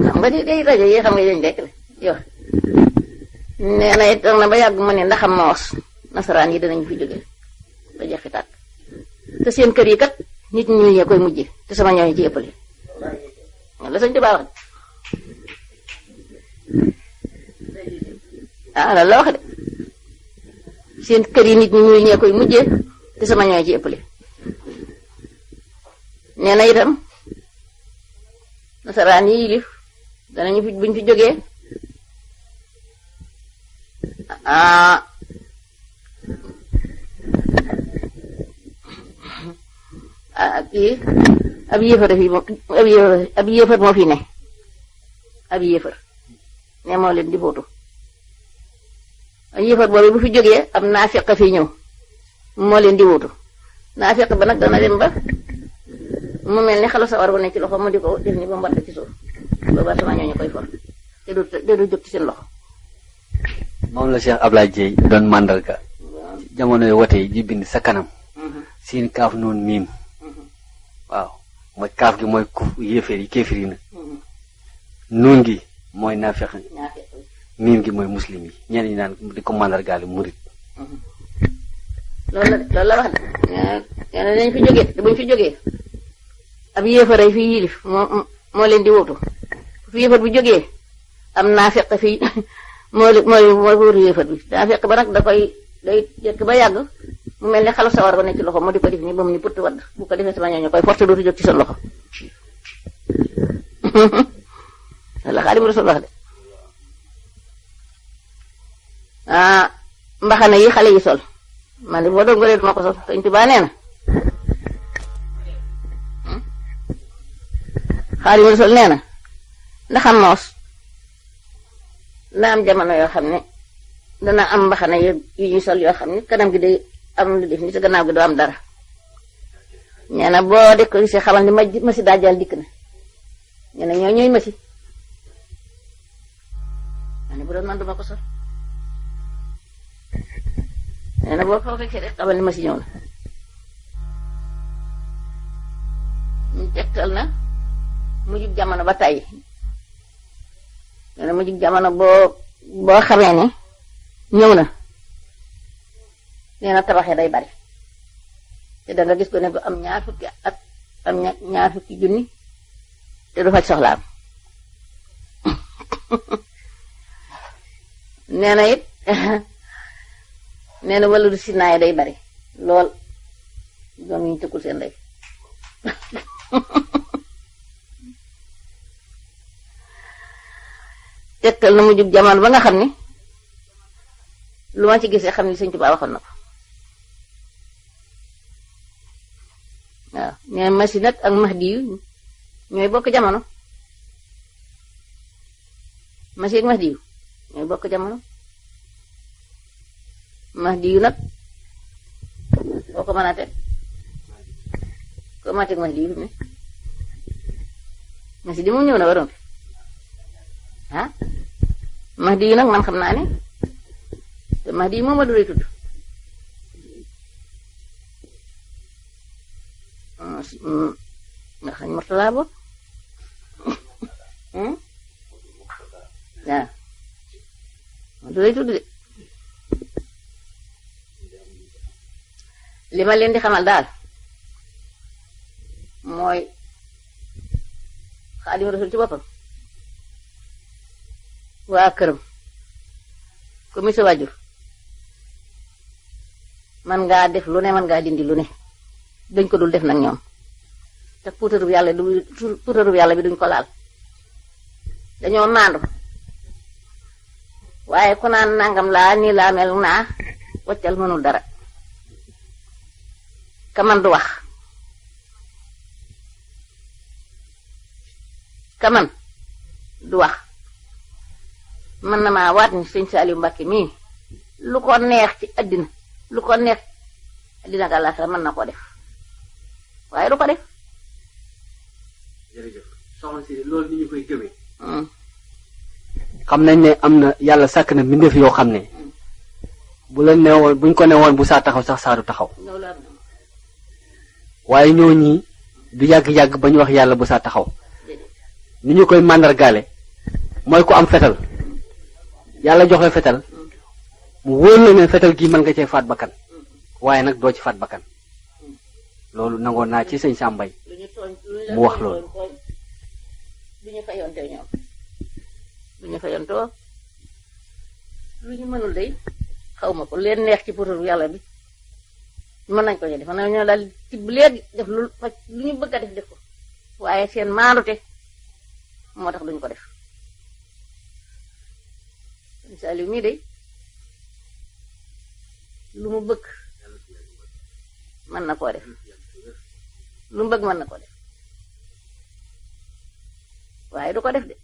[SPEAKER 2] xam nga day rajo yi xam nga weñ rek la yow nee na it toog na ba yàgg mu ne ndaxam moos nasaraan yi danañ fi jóge ba jeex fi tàkk te seen kër yi kat nit ñi ñee koy mujje te sama ñooñu ci ëppale la sëñ Tuubaa wax loolu la wax de seen kër yi nit ñi ñee koy mujjee te sama ñooy ci ëppale nee na itam nasaraan yi yilif danañu fi buñ fi jógee kii ab yéefar fi ab yéefar moo fi ne ab yéefar ne moo leen di bootu yéefar boobu bu fi jógee am naafiq fi ñëw moo leen di wuutu naafiq ba nag dana dem ba mu mel ni xalu sawar bu ne ci loxo mu di ko def ni ba mu wadd ci suuf booba sama ñooñu koy for te du jóg ci seen loxo.
[SPEAKER 3] moom la Cheikh Ablaye Dieye doon màndarga jamonoy wote yi di bind sa kanam siin kaaf noonu miim waaw mooy kaaf gi mooy ku yéeféer yi kéefir yi na nuun gi mooy naafiq miim gi mooy muslim yi ñenn ñi naan di ko mandargaale murit.
[SPEAKER 2] loolu la wax de nee na dañ fi jógee te buñ fi jógee ab yéefaray fi yilif moo leen di wutu fi yéefar bi jógee am naa fekk fii mooy wóoru yéefar bi daa fekk ba nag day jekk ba yàgg mu mel ni xalu sawar ba nekk ci loxo mu di ko def nii ba mu ni putt wadd bu ko defee sama ñooñu koy forcé dootu jóg ci seen loxo la Xaadimu Rasuul wax de mbaxana yi xale yi sol man de boo doon gëlee duma ko sol Sëñ Tuubaa nee na Xaadimu Rasuul nee na ndaxam moos na am jamono yoo xam ne dana am mbaxana yu ñuy sol yoo xam ne kanam gi day am lu def ni te gannaaw gi doo am dara nee na boo dëkk si xamal ni masi daajal dikk na nee na ñooy masi ma ne bu doon man duma ko sol nee na boo ko fekkee rek xamal ni masi ñëw na ñu tegtal na mujjug jamono ba tey nee na mujjug jamono boo xamee ne ñëw na nee na tabaxee day bari te da nga gis ko ne bu am ñaar fukki at am ñaar fukki junni te du faj soxlaam nee na it nee na wàllu si naay day bari lool doom yi ñu tëkkul seen ndey tegtal na mu jub jamono ba nga xam ni lu ma ci gisee xam ni Sëñ Tuubaa waxoon na ko waaw nee na Masi nag ak Mahdi yu ñooy bokk jamono Masi ak Mahdi yu ñooy bokk jamono Mahdi yu nag boo ko mën a teg ko ma teg Mahdi yu ne Masi di moom ñëw na waroon fi Mahdi yu nag man xam naa ne te Mahdi yu moom a lay tudd ndax sañ Murtala bokk waaw du lay tudd de li ma leen di xamal daal mooy Xaadimu Rasuul ci boppam waa këram ku mi sa wàjjur man ngaa def lu ne man ngaa dindi lu ne dañ ko dul def nag ñoom te puutarub yàlla bi duñ ko laal dañoo maandu waaye ku naan nangam laa nii laa mel naa waccal mënul dara ka man du wax ka man du wax mën na maa waat ni Sëñ Saaliw Mbàkke mii lu ko neex ci àddina lu ko neex àddina ak àllaaxira mën na ko def waaye du ko def.
[SPEAKER 3] jërëjëf soxna si loolu ni ñu koy gëmee. xam nañ ne am na yàlla sàkk na mbindeef yoo xam ne bu la newoon buñ ko newoon bu saa taxaw sax saa du taxaw waaye ñoo ñi du yàgg-yàgg ba ñu wax yàlla bu saa taxaw ni ñu koy màndargaale mooy ku am fetal yàlla joxe fetal mu wóor la ne fetal gi mën nga cee faat bakkan waaye nag doo ci faat bakkan loolu nangoon naa ci sëñ Sambay mu wax loolu.
[SPEAKER 2] lu ñu fayontoo ñoom lu ñu fayontoo lu ñu mënul day xaw ma ko leen neex ci potoru yàlla bi mën nañ ko ci def mën nañoo daal tibb léegi def lu ñu bëgg a def ko waaye seen maandute moo tax duñu ko def. Saaliw mii de lu mu bëgg mën na koo def lu mu bëgg mën na koo def waaye du ko def de.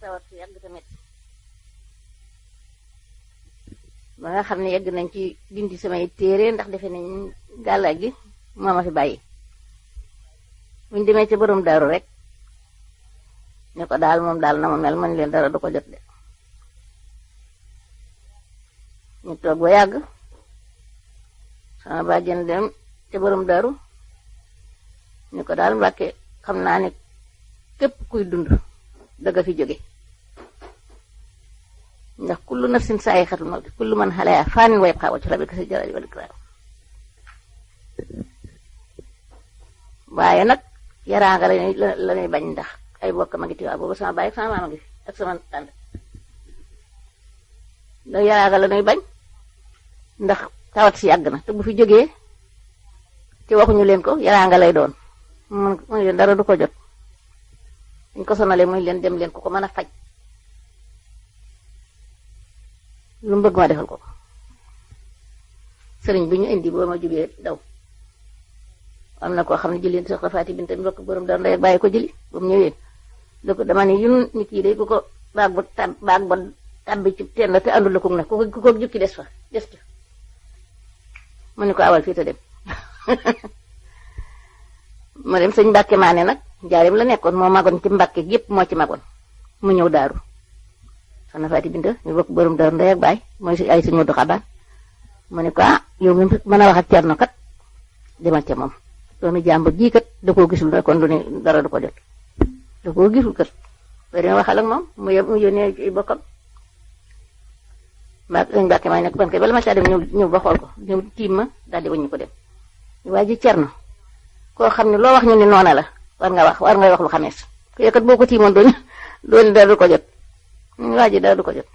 [SPEAKER 2] tawat su yàgg tamit ba nga xam ne yegg nañ ci dindi samay téere ndax defe nañ gàllaaj gi moo ma fi bàyyi buñ demee ci borom daaru rek ne ko daal moom daal na ma mel man leen dara du ko jot de ñu toog ba yàgg sama bàjjen dem ci borom daaru ne ko daal Mbàkke xam naa ne képp kuy dund daga fi jóge ndax kullu nafsin saa'iqatul mawt kullu man alayhaa faanin wa yabqaa wajhu rabbika zul jalaali wal ikraam waaye nag yaraanga la ñuy bañ ndax ay bokk ma ngi tiwaa boobu sama baay ak sama maama ngi fi ak sama tànt ndax yaraanga la ñuy bañ ndax tawat si yàgg na te bu fi jógee te waxuñu leen ko yaraanga lay doon mun leen dara du ko jot dañ ko sonalee muy leen dem leen ku ko mën a faj lu mu bëgg ma defal ko sëriñ bi ñu indi boo ma jógee daw am na koo xam ne jëleen soxna Faati Binta mbokk borom dara ndey ak bàyyi ko jëli ba mu ñëwee da ko dama ne yun nit yi day ku ko baag ba tàbbi ci teen la te àndul la ko nag ku ko jukki des fa des ca mu ne ko awal fii te dem ma dem sëñ Mbàkke Maane nag njaareem la nekkoon moo magoon ci Mbàkke yépp moo ci magoon mu ñëw daaru soxna Faati Binta ñu bokk borom dara ndey ak bàyyi mooy si ay suñu doxabaan mu ne ko yow mi mën a wax ak Cerno kat demal ca moom doomi jàmbur ji kat da koo gisul rek kon du ne dara du ko jot da koo gisul kat ba dama waxal ak moom mu yónnee ci bokkam Mbàkke Maane nekk ban kay bala ma caa dem ñëw ba xool ko ñëw tiim ma daal di waññu ko dem waa ji Cerno koo xam ne loo wax ñu ne noona la war ngay wax lu xamees ko kat boo ko tiimoon doon dara du ko jot waa ji dara du ko jot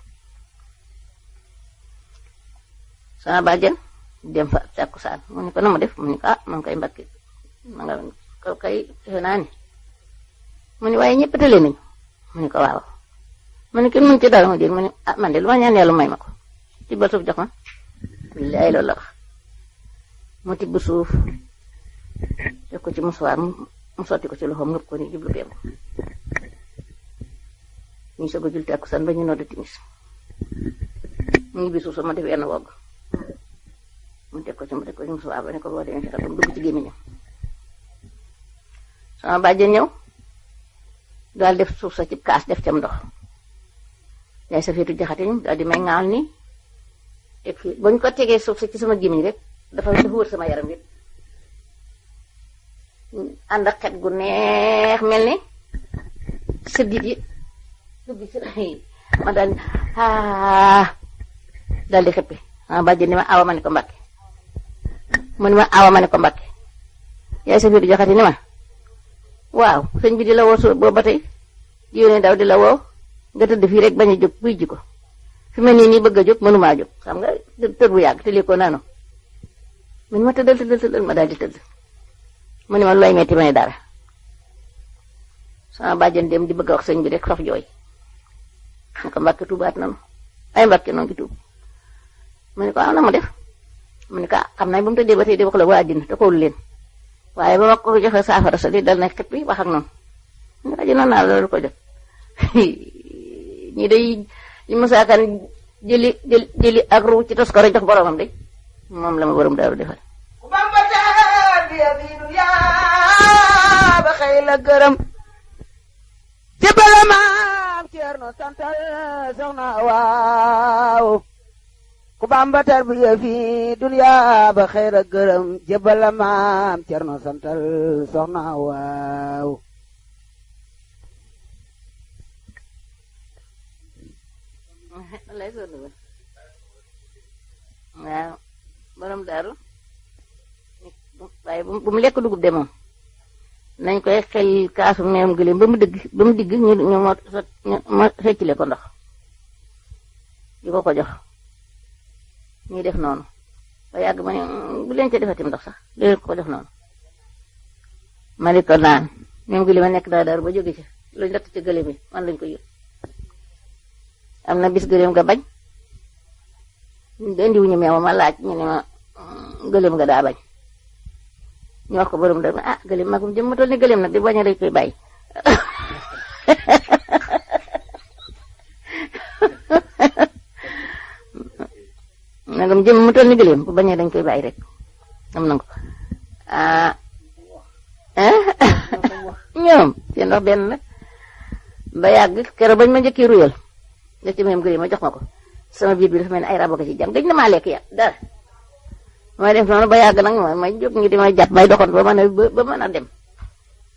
[SPEAKER 2] sama bàjjen dem fa takkusaan mu ne ko na mu def mu ne ko moom kay Mbàkke ma nga ko kay defe naa ni mu ne waaye ñëpp tële nañu mu ne ko waaw mu ne kenn mën ci dara mu jël mu ne man de lu ma ñaan yàlla may ma ko tibbal suuf jox ma billaay loolu la wax mu tibb suuf def ko ci musuwaar mu sotti ko ci loxoom ngëpp ko ni jublu penku ñu soog a jul takkusaan ba ñu noddu timis mu ngi bi suuf ma def yenn wogg mu teg ko ci musuwaar ba ne ko boo demee fexeel ba mu dugg ci gémmiñam sama bàjjen ñëw daal def suuf sa ci kaas def cam ndox yaay sa feetu jaxate ñu daal di may ŋaal ni teg fii ba ñu ko tegee suuf sa ci sama gémmiñ rek dafa wër sama yaram yëpp ànd ak xet gu neex mel ni sëddit yi dugg ci ma daal daal di xëppi sama bàjjen ni ma awa ma ne ko Mbàkke mu ni ma awa ma ne ko Mbàkke yaay sa feetu jaxate ni ma waaw sëñ bi di la woo booba tey di yónnee daw di la woo nga tëdd fii rek bañ a jóg buy ji ko fi ma nii bëgg a jóg mënumaa jóg xam nga tëdd bu yàgg te lii ko naanu mu ni ma tëddal ma daal di tëdd mu ni ma looy metti ma ne dara sama bàjjen dem di bëgg a wax sëñ bi rek faf jooy xam nga Mbàkke tuubaat nanu ay Mbàkke noo ngi tuub mu ni ko na mu def mu ni ko xam naa ba mu tëddee ba tey di wax la waa àddina te kowul leen waaye ba ma ko joxe saafara sa di dal na xëpp wax ak noonu ñu aji noonu naa loolu ko jot ñi day li musaakan jëli ak ru ci tos ko rek jox boromam de moom la ma borom daaru defal
[SPEAKER 4] ku Bamba taal bi fi dunya ba xëy la gërëm ci bala maam Ceerno santal soxna waaw ku Bamba tarbiya fi dunya ba xëy la gërëm jëbala maam Ceerno santal soxna waaw
[SPEAKER 2] waaw borom daaru waaye bu mu lekk dugub de moom nañ koy xel kaasu meewam gëléem ba mu digg ñu ma feccile ko ndox di ko jox ñuy def noonu ba yàgg ma ne bu leen ca defatim ndox sax leen ko jox noonu ma di ko naan meewam gëléem a nekk daar ba jóge ca luñ natt ci gëléem yi man lañ ko yëg am na bis gëléem nga bañ indiwuñu meew ma laaj ñu ne ma gëléem nga daa bañ ñu wax ko borom da gëléem magum jëm ma toll ni gëléem nag di bañ a dañ koy bàyyi magam jëm mu toll ni gëléem bu bañee dañ koy bàyyi rek am na ko ñoom seen wax benn la ba yàgg keroog bañ ma njëkkee ruyal nga ci même gëléem ma jox ma ko sama biir bi dafa mel ni ay rabo ko ci jam gëj na maa lekk ya dara may def noonu ba yàgg nag may jóg ngi di may jàpp may doxoon ba mën a dem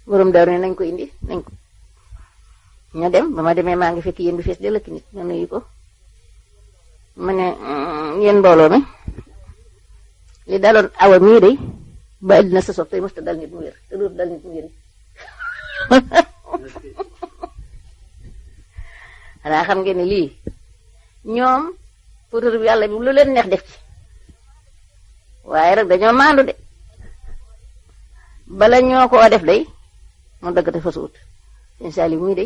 [SPEAKER 2] borom daaru ne nañ ko indi nañ ko ñu dem ba ma demee maa ngi fekk yéen bi fees de lëkk nit ma nuyu ko ma ne yéen mbooloo mi li daloon awa mii de ba addina sa sof tey mësta dal nit mu wér te dootu dal nit mu wér xanaa xam ngeen ne lii ñoom pour yàlla bi lu leen neex def ci waaye rek dañoo maandu de bala ñoo koo def day mu dëgg te fa suut seen saali muy de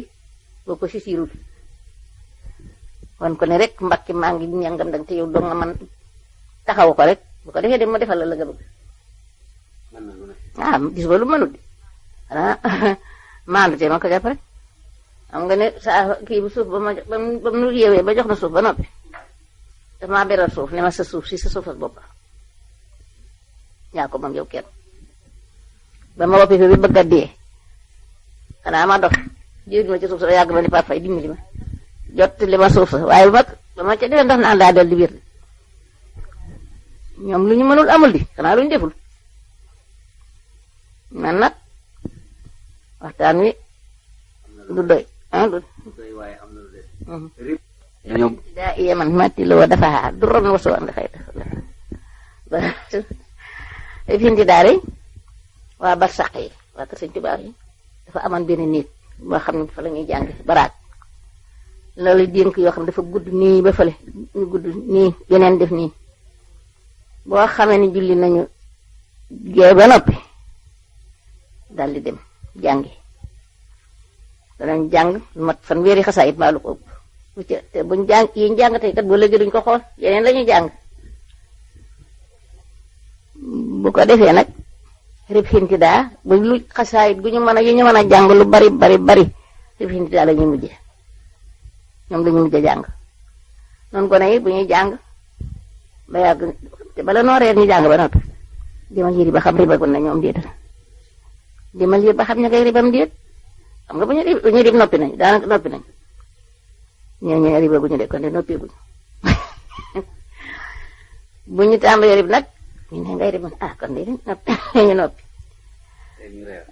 [SPEAKER 2] boo ko si siirul wan ko ne rek mbakki maa ngi ñangam dang te yow doo nga man taxaw ko rek bu ko defee dem mu defal la nga bëgg gis nga lu mënut de xanaa maandu te ma ko jàpp rek xam nga ne saa kii bu suuf ba mu yeewee ba jox na suuf ba noppi daf maa beral suuf ne ma sa suuf si sa suufas bopp yaa ko moom yow kenn ba ma woppi fi bi bëgg a dee xanaa ma dox jël ma ci suuf sa yàgg ma ni Pape Faye dimbali ma jot li ma suuf sa waaye ba ma ca defee ndox naan daa del di biir ñoom lu ñu mënul amul di xanaa lu ñu deful man nag waxtaan wi du doy daa iya man matti loo dafa du ron waso an dafay def findi daare waa barsàq yi waa kër Sëñ Tuubaa yi dafa amoon benn nit boo xam ne fa la ñuy jàng baraat loolu dénk yoo xam ne dafa gudd nii ba fële ñu gudd nii yeneen def nii boo xamee ni julli nañu gee ba noppi daldi dem jàngi danañ jàng mat fanweeri xasaayit mbaa lu ko ëpp te buñ jàng yi jàng tey kat boo léegi duñ ko xool yeneen lañuy jàng bu ko defee nag rib xinti daa bu lu xasaayit gu ñu mën a yu ñu mën a jàng lu bari rib xinti daa la ñuy mujje ñoom dañuy mujje jàng noonu gone yi bu ñuy jàng ba yàgg te bala noo reer ñu jàng ba noppi demal yëri ba xam ribagun na ñoom déet demal yëri ba xam ña ngay ribam déet xam nga bu ñu rib noppi nañ daanaka noppi nañ ñoo ribaguñu de kon de noppeeguñu bu ñu tàmbalee rib nag ñu ne ngay rib kon de noppi ñu noppi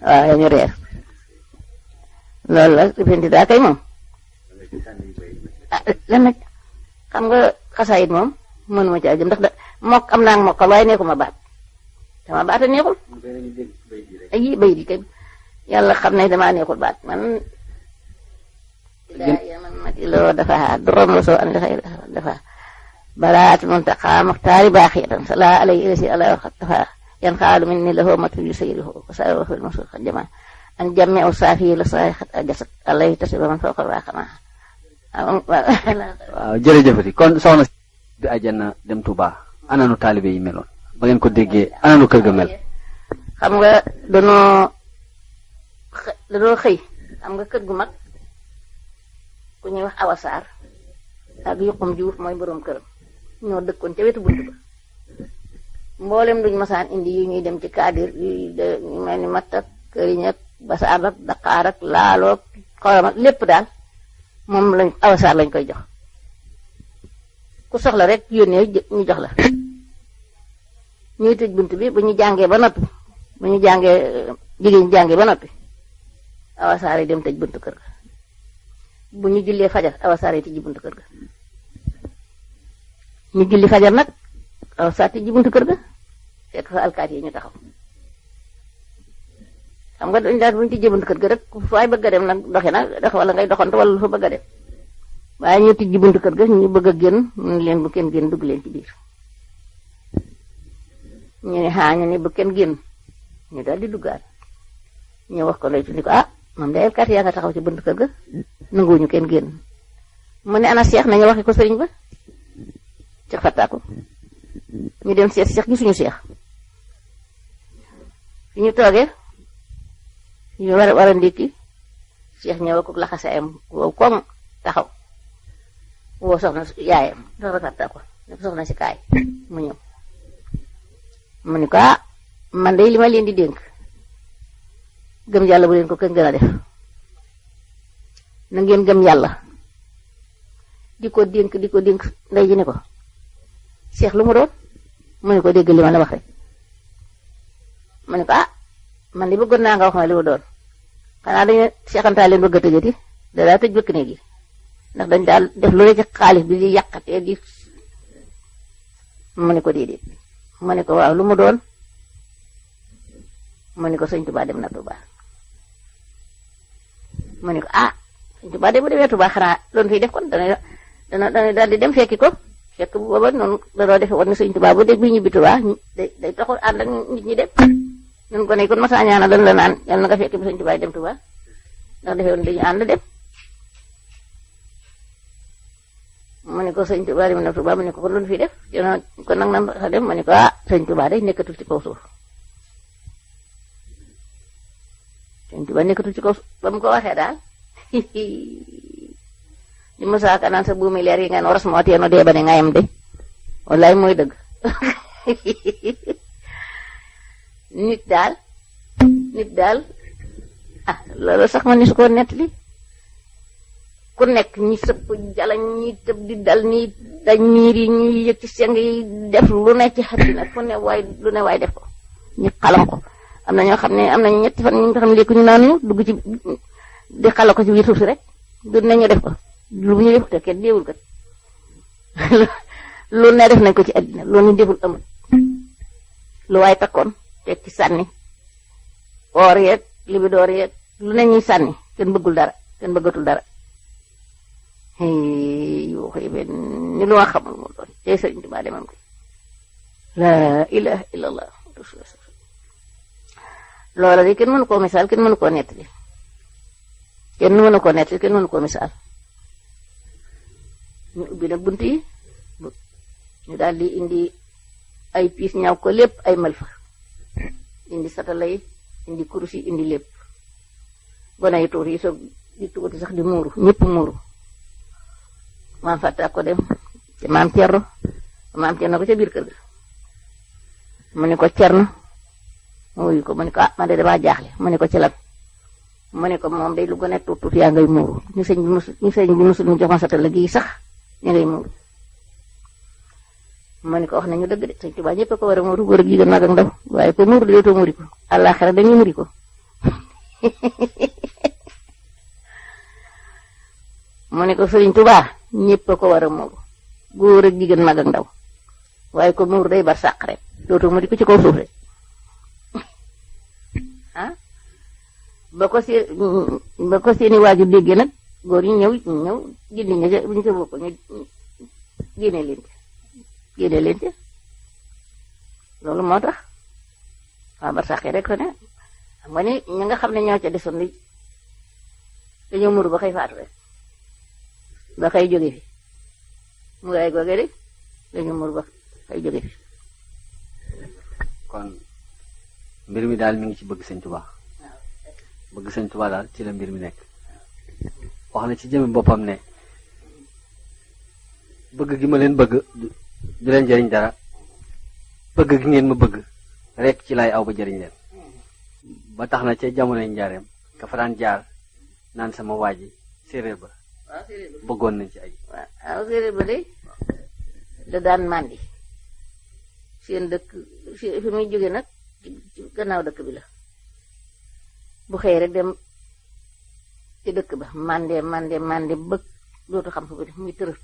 [SPEAKER 2] waaw ñu reer loolu la ribinti daa kay moom lan nag xam nga xasaayit moom mënuma ci jëm ndax da mokk am naa mokkal waaye nekkuma baat sama baat a neexul ay bay di kay yàlla xam ne damaa neexul baat man man mati loo dafa dorom la soo andi xëy dafa baraat muntaqa muxtaari baaxiyatan sala alayhi ilasi ala waxat dafa yan xaalu min ni lahu matu yu sayrihu sa waxul masul xa jama an jamme u saafi la saay xat ajasat alayhi tasiba man fawqa waaxama
[SPEAKER 3] waaw jërëjëfati kon soxna bi àjjana dem Touba ananu taalibe yi meloon ba ngeen ko déggee ananu kër ga mel
[SPEAKER 2] xam nga danoo xëy xam nga kër gu mag ku ñuy wax awasaar ak yuqum juuf mooy borom këram ñoo dëkkoon ca wetu bunt ba mboolem duñ masaan indi yu ñuy dem ci kaadir yu mel ni mattak këriñ ak basaab ak daqaar ak laaloog xorom ak lépp daal moom lañ awasaar lañ koy jox ku soxla rek yónnee ñu jox la ñuy tëj bunt bi bu ñu jàngee ba noppi bu ñu jàngee jigéen jàngee ba noppi awasaar yi dem tëj buntu kër ga bu ñu jullee fajar awasaar yi tëj buntu kër ga ñu julli fajar nag awasaar tëj buntu kër ga fekk fa alkaati yi ñu taxaw xam nga dañ daal bu ñu tëjee buntu kër ga rek faay bëgg a dem nag doxe na dox wala ngay doxantu wala lu fa bëgg a dem waaye ñu tëj buntu kër ga ñu bëgg a génn ñu leen bu kenn génn dugg leen ci biir ñu ne ñu ne bu kenn génn ñu daal di duggaat ñu wax ko lay tundi ko moom day alkaati yaa nga taxaw ci buntu kër ga nanguwuñu kenn génn mu ne ana seex nañu waxi ko sëriñ ba Cheikh Fattako ñu dem seet seex gisuñu seex fi ñu toogee ñu war a ndékki seex ñëw ko laxasaayam wow koŋ taxaw woo soxna yaayam soxna Fattako ne ko soxna si kaay mu ñëw mu ni ko man de li ma leen di dénk gëm yàlla bu leen ko kenn gën a def na ngeen gëm yàlla di ko dénk ndey ji ne ko Cheikh lu mu doon mu ne ko dégg li ma la wax rek mu ne ko man de bëggoon naa nga wax ma li mu doon xanaa dañu Cheikh Anta leen bëgg a tëjati da daa tëj bëkk néeg yi ndax dañ daal def lu ne ci xaalis bi di yàqatee di mu ne ko déedéet mu ne ko waaw lu mu doon mu ne ko sëñ Tuubaa dem na Tuubaa mu ne ko sëñ Tuubaa de bu demee Tuubaa xanaa loolu fiy def kon dana daal di dem fekki ko fekk booba noonu danoo defe woon ne sëñ Tuubaa bu dee bi ñibbi Tuubaa day taxul ànd ak nit ñi dem ñun ko ne kon masa ñaana dañ la naan yàlla na nga fekk bi sëñ Tuubaa dem Tuubaa ndax defe woon dañu ànd dem mu ne ko sëñ Tuubaa dem na Tuubaa mu ne ko kon loolu fiy def kon nag nan xa dem mu ne ko sëñ Tuubaa day nekkatul ci kaw suuf sëñ Tuubaa nekkatul ci kaw suuf ba mu ko waxee daal li Musaa Ka naan sa buumi leer yi ngeen waras moo teeno dee ba ne ngayam de wallaay mooy dëgg nit daal loolu sax ma ni su ko nettali ku nekk ñi sëpp jalañ ñi tëb di dal ñi dañ miir yi ñuy yëg ci seng yi def lu ne ci xatina fu ne lu ne waay def ko ñu xalam ko am na ñoo xam ne am nañu ñetti fan ñu nga xam ne lekku ñu naanuñu dugg ci di xala ko ci biir suuf si rek du ne ñu def ko lu ñu def te kenn déewul kat lu ne def nañ ko ci àddina lu ñu deful amul lu waay takkoon teg ci sànni or yeeg libidoor yeeg lu ne ñuy sànni kenn bëggul dara kenn bëggatul dara yoo xëy benn ni lu ma xamul mu doon tey Sëriñ Tuubaa demam ko la ilaha illallah loola de kenn mënu koo misaal kenn mënu koo nettali kenn mënu koo misaal ñu ubbi nag bunt yi ñu daal di indi ay piis ñaw ko lépp ay malfa indi satala yi indi kurus yi indi lépp gone yi tuur yi soog di tuuti sax di muuru ñëpp muuru maam fàtta ko dem te maam Cerno ko ca biir kër ga mu ne ko Cerno mu wuyu ko mu ne ko man de damaa jaaxle mu ne ko ci lan mu ne ko moom day lu gone tuut yaa ngay muuru ñu sëñ bi musul ñu joxoon satala gi sax ñu ngay muuru mu ne ko wax nañu dëgg de Sëñ Tuubaa ñëpp ko war a muuru góor ak jigéen mag ak ndaw waaye ko muuru de dootoo muuri ko àllaaxira dañuy muuri ko mu ne ko Sëriñ Tuubaa ñëpp ko war a muuru góor ak jigéen mag ak ndaw waaye ko muuru day bar sàq rek dootoo muuri ko ci kaw suuf rek ba ko seeni waajur déggee nag góor yi ñëw gindi ña ca buñu ca bokk ñu génne leen ci loolu moo tax waa bar sàq rek ko ne xam nga ni ñi nga xam ne ñoo ca desoon li dañoo muuru ba xëy faatu rek ba xëy jóge fi mu ngay goge de dañu muuru ba xëy jóge fi
[SPEAKER 3] kon mbir mi daal mi ngi ci bëgg Sëñ Tuubaa bëgg Sëñ Tuubaa daal ci la mbir mi nekk wax na ci jëmmi boppam ne bëgg gi ma leen bëgg du leen jëriñ dara bëgg gi ngeen ma bëgg rek ci lay aw ba jëriñ leen ba tax na ca jamonoy njaareem ka fa daan jaar naan sama waa ji séeréer ba bëggoon nañ ci ay
[SPEAKER 2] waaw séeréer ba de da daan màndi seen dëkk fi muy jóge nag ci gannaaw dëkk bi la bu xëy rek dem ci dëkk ba màndee bëgg dootu xam fu ko def muy tërëf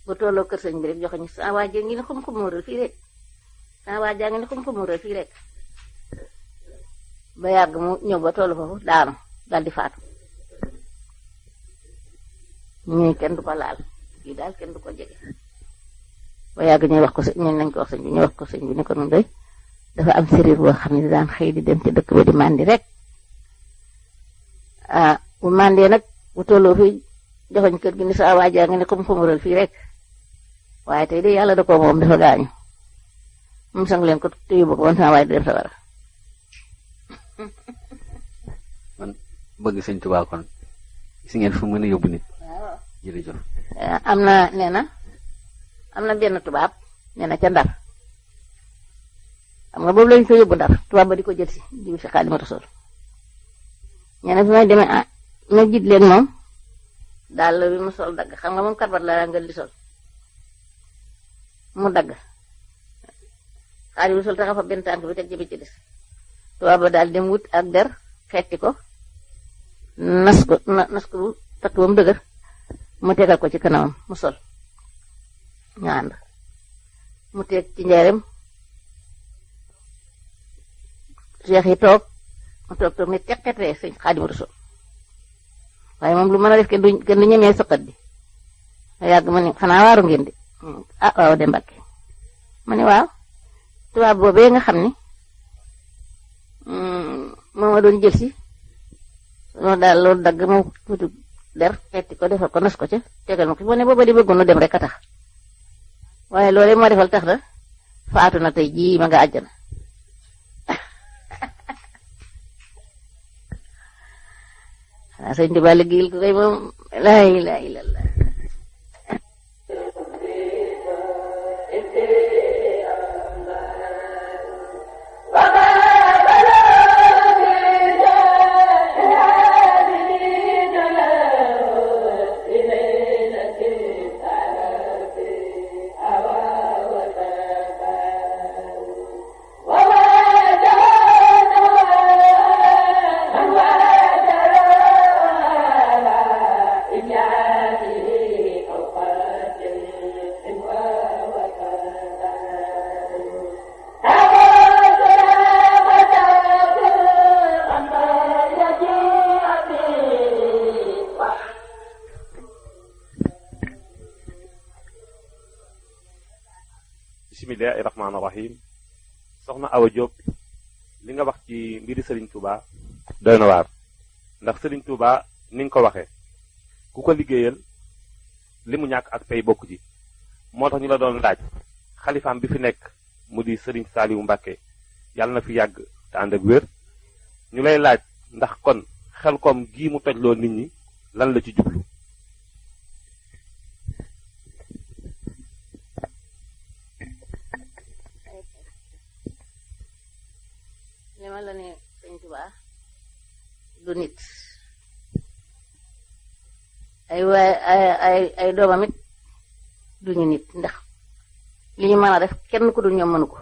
[SPEAKER 2] ba tolloo kër sëñ bi rek joxe ñu sa waa jaa ngi ne xum-xumuural fii rek sa waa jaa ngi ne xum-xumuural fii rek ba yàgg mu ñëw ba tollu foofu daanu dal di faatu ñii kenn du ko laal kii daal kenn du ko jege ba yàgg ñuy wax ko ñun nañ ko wax sëñ bi ñu wax ko sëñ bi ne ko noonu day dafa am séréer boo xam ne daan xëy di dem ci dëkk ba di màndi rek bu màndee nag bu tolloo fii joxoñ kër gi ni sa waa jaa ngi ne xum-xumural fii rek waaye tey de yàlla da ko moom dafa gaañu mu sang leen ko te yóbbu ko woon sama waaye di dem sa wara
[SPEAKER 3] man bëgg Sëñ Tuubaa kon si ngeen fu mën a yóbbu nit jërëjëf
[SPEAKER 2] am na nee na am na benn tubaab nee na ca Ndar xam nga boobu lañu ko yóbbu Ndar tubaab ba di ko jël si jibi fi Xaadimu Rasuul nee na fi may demee ma jiit leen moom daal bi mu sol dagg xam nga moom karbat la nga di sol mu dagg Xaadimu Rasuul taxa fa benn tànk bi teg ci des tubaab ba daal dem wut ak der xetti ko nas ko takk ba mu dëgër mu tegal ko ci kanamam mu sol ñu ànd mu teg ci njaareem seex yi toog mu toog ni teqetee sëñ Xaadimu Rasuul waaye moom lu mën a def kenn du ñemee sëqat bi yàgg ma ni xanaa waaru ngeen di ah waaw de Mbàkke ma ni waaw tubaab boobee nga xam ni moo ma doon jël si loolu daal loolu dagg ma tuuti der xeeti ko defal ko nas ko ca tegal ma ko ne booba di bëggoon nu dem rek a tax waaye loolee moo defal tax na faatu na tey jii ma nga àjjana xanaa sëñ Tuubaa liggéeyal ko kay moom laa ilaaha illallaah
[SPEAKER 5] bismillahi rahmaani rahim soxna Awa Diop li nga wax ci mbiri Serigne Touba doy na waar ndax Serigne Touba ni nga ko waxee ku ko liggéeyal li mu ñàkk ak pay bokk ji moo tax ñu la doon laaj xalifaam bi fi nekk mu di Serigne Saliou Mbacké yàlla na fi yàgg te ànd ak wér ñu lay laaj ndax kon Xelcom gii mu toj loo nit ñi lan la ci jublu.
[SPEAKER 2] li ma la ne sëñ Tuubaa du nit ay doomam it duñu nit ndax li ñu mën a def kenn ku dul ñoom mënu ko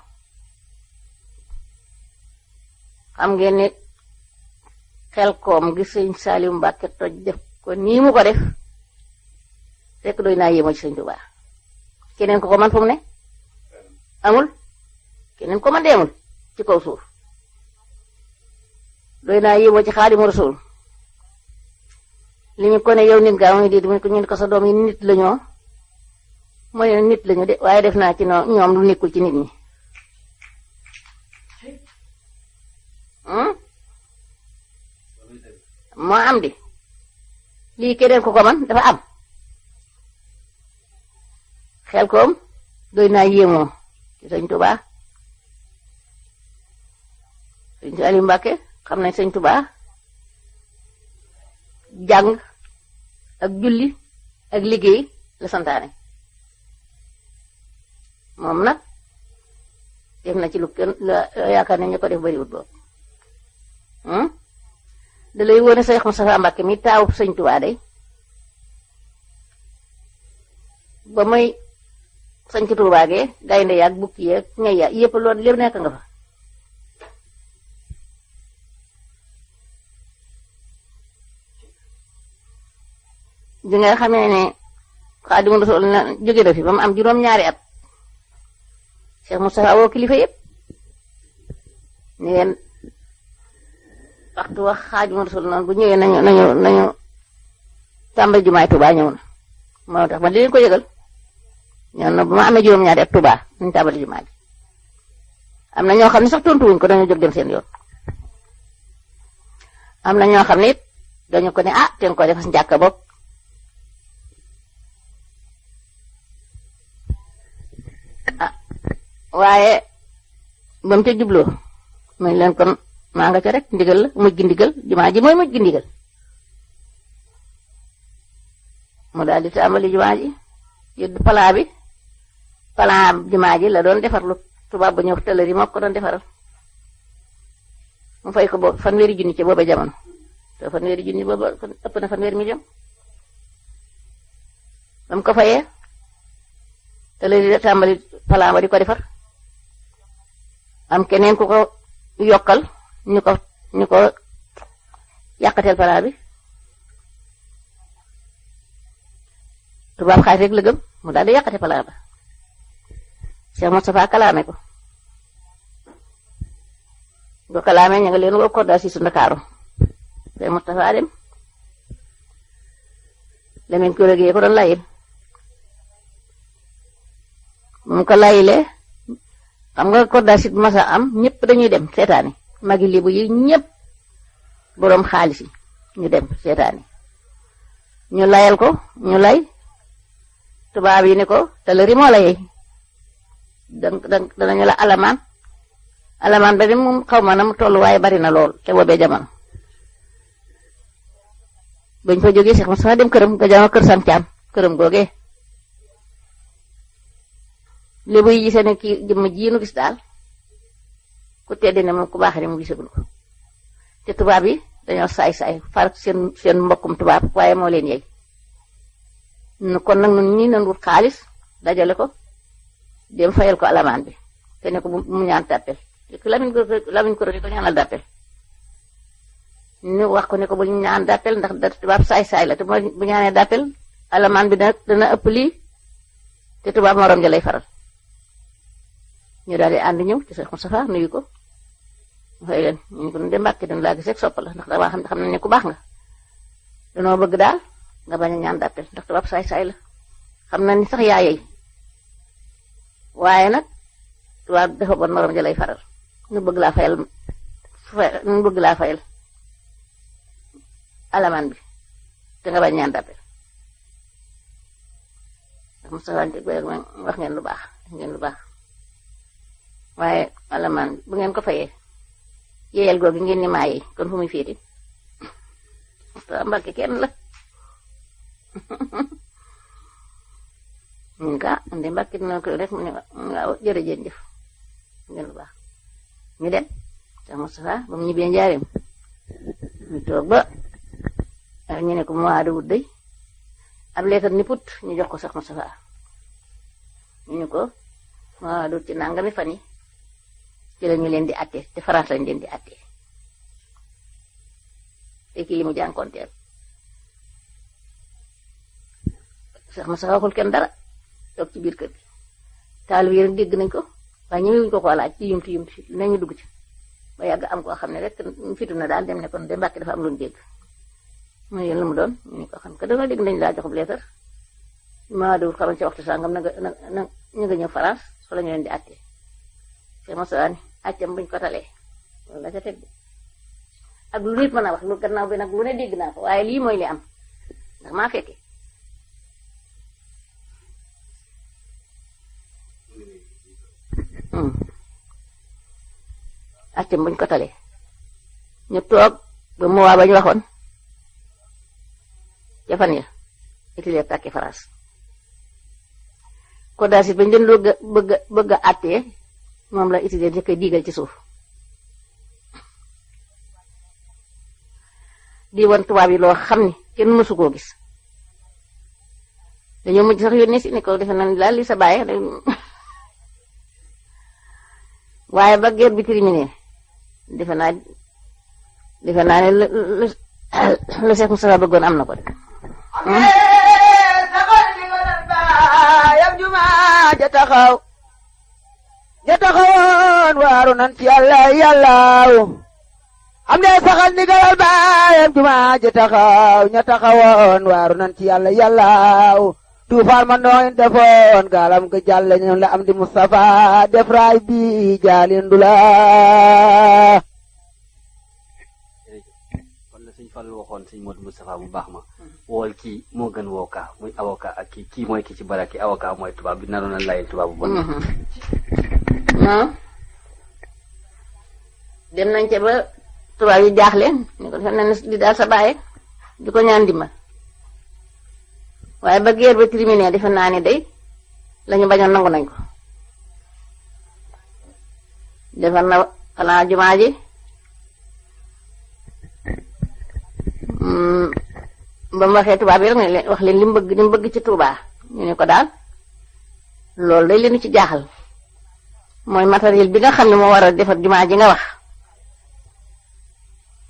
[SPEAKER 2] xam ngeen ne Xelcom gi sëñ Saliou Mbacké toj def ko nii mu ko def fekk doy naa yéemoo ci sëñ Tuubaa keneen ko man fu mu ne amul keneen ko man deemul ci kaw suuf doy naa yéemoo ci Xaadimu Rasuul li ñu ko ne yow nit gaa muy di mu ko ñu ko sa doom yi nit lañoo mooy nit lañu de waaye def naa ci ñoom lu nekkul ci nit ñi moo am di lii keneen ku ko man dafa am Xelcom doy naa yéemoo ci sëñ Tuubaa sëñ Saliou Mbacké xam nañ sëñ Tuubaa jàng ak julli ak liggéey la santaane moom nag def na ci lu kenn la yaakaar ne ñu ko def bariwut boobu da lay wone Seex Mustafaa Mbacké mi taawu sëñ Tuubaa day ba muy sañ ci Tuubaa gee gaynde yaag bukki yeeg ñay ya yëpp loolu lépp nekk nga fa bi nga xamee ne Xaadimu Rasuul na jóge na fi ba mu am juróom-ñaari at Seex Mustafaa woo kilifa yëpp ni leen waxtu wax Xaadimu Rasuul noonu bu ñëwee nañu tàmbali jumaay Tuubaa ñëw na moo tax man di leen ko yëgal ñoom nag bu ma amee juróom-ñaari at Tuubaa nañu tàmbali jumaa ji am na ñoo xam ne sax tontu wuñ ko dañoo jóg dem seen yoon am na ñoo xam ne it dañu ko ne te nga ko defas njàkka bopp waaye ba mu ca jubloo muy leen kon maa nga ca rek ndigal la mujj gi ndigal jumaa ji mooy mujj gi ndigal mu daal di tàmbali jumaa ji yëdd palaa bi plan jumaa ji la doon defar lu tubaab bu ñëw tëlëri moo ko doon defaral mu fay ko boobu 1,000 junni ci booba jamono te 1,000 junni booba ëpp na 1,000 million ba mu ko fayee tëlëri tàmbali plan ba di ko defar am keneen ku ko yokkal ñu ko yàqateel plan bi tubaab xaalis rek la gëm mu daal di yàqate plan ba Cheikh Moustapha kalaame ko boo kalaamee ña nga leen woo Korda si su Ndakaaru Cheikh Moustapha dem Lamine Kouré gi ko doon layil mu ko layilee xam nga Korda si bu masa am ñëpp dañuy dem seetaani magi libu yi ñëpp boroom xaalis yi ñu dem seetaani ñu layal ko ñu lay tubaab yi ne ko te lëri moo la yey danañu la alamaan ba de moom xaw ma na mu toll waaye bari na lool te boobee jamono bañ fa jógee Cheikh Moustapha dem këram nga jama kër Sam Thiam këram googee lébu yi gisee ne kii jëmm ji nu gis daal ku tedd ne moom ku baax ne mu gisagul ko te tubaab yi dañoo saay-saay far seen mbokkum tubaab waaye moo leen yey kon nag nun ñi nan wut xaalis dajale ko dem fayal ko alamaan bi te ne ko mu ñaan dàppel Lamine Kouré ko ñaanal dàppel ñu wax ko ne ko bu ñaan dàppel ndax da tubaab saay-saay la te bu ñaanee dàppel alamaan bi dana ëpp lii te tubaab morom ja lay faral ñu daal di ànd ñëw ci Cheikh Moustapha nuyu ko fay leen ñu ko de Mbàkke dañ laa gis rek sopp la ndax dama xam nañ ne ku baax nga danoo bëgg daal nga bañ a ñaan dàppel ndax tubaab saay-saay la xam na ni sax yaayey waaye nag tubaab dafa bon morom ja lay faral ñu bëgg laa fayal alamaan bi te nga bañ ñaan dàppel ndax Moustapha wax ngeen lu baax waaye alamaan bu ngeen ko fayee yeyal googu ngeen ni maa yey kon fu muy féeti Moustapha Mbàkke kenn la ñun ka ande Mbàkke dina ko def mu ne waaw jërëjëf ngeen lu baax ñu dem Cheikh Moustapha ba mu ñibbee njaareem ñu toog ba ñu ne ko mois de août day ab leetar ni put ñu jox ko Cheikh Moustapha ñu ne ko mois de août ci nangami fan yi ci la ñu leen di àtte te France lañ leen di àtte te kii li mu jànkoonteel Cheikh Moustapha waxul kenn dara toog ci biir kër gi taal bi rek dégg nañ ko waaye ñëwuñ ko laaj ci yumti nañu dugg ci ba yàgg am koo xam ne rek fitu na daal dem ne kon de Mbàkke dafa am lu ñu dégg mu ne lu mu doon ñu ne ko xam que danga dégg nañ laa joxub leetar maa dawul xamal ci waxtu sangam na ñu nga ñëw France fa la ñu leen di àttee Cheikh Moustapha ni àccam buñ ko talee loolu la ca teg ak lu nit mën a wax lu gannaaw bi nag lu ne dégg naa ko waaye lii mooy li am ndax maa fekke accam buñ ko talee ñu toog ba mu waa ba ñu waxoon ca fan ya Hitler tàkki France ko daal si bañ leen bëgg a àttee moom la Hitler njëkk a diigal ci suuf di woon tubaab yi loo xam ni kenn mësu koo gis dañoo mujj sax yónnee si ni ko defe na daal li sa bàyyi waaye ba guerre bi terminé defe naa ne lu Cheikh Moustapha bëggoon am na ko de.
[SPEAKER 4] yam juma ja taxawoon waaru nan ci yàllaaw am de saxal ndigalal baayam juma ja taxawoon waaru nan ci yàllaaw tuufaan ma nooyin defoon gaalam ga jàll ñoom la am di Moustapha def raay bi jaalindula
[SPEAKER 3] kon la sëñ Fallu waxoon sëñ Modou Moustapha bu baax ma wool kii moo gën wookaa muy avocat ak kii mooy ki ci bara ki avocat mooy tubaab bi naroon na layeen tubaab bu bon
[SPEAKER 2] non dem nañ ca ba tubaab yi jaaxle ni ko defe na di daal sa bàyyi di ko ñaan dimbal waaye ba guerre ba terminé defe naa ne day lañu bañoon nangu nañ ko defar na xanaa jumaa ji ba mu waxee tubaab yi rek ne leen wax leen li mu bëgg ci Tuubaa ñu ne ko daal loolu day leen ci jaaxal mooy matériel bi nga xam ne moo war a defar jumaa ji nga wax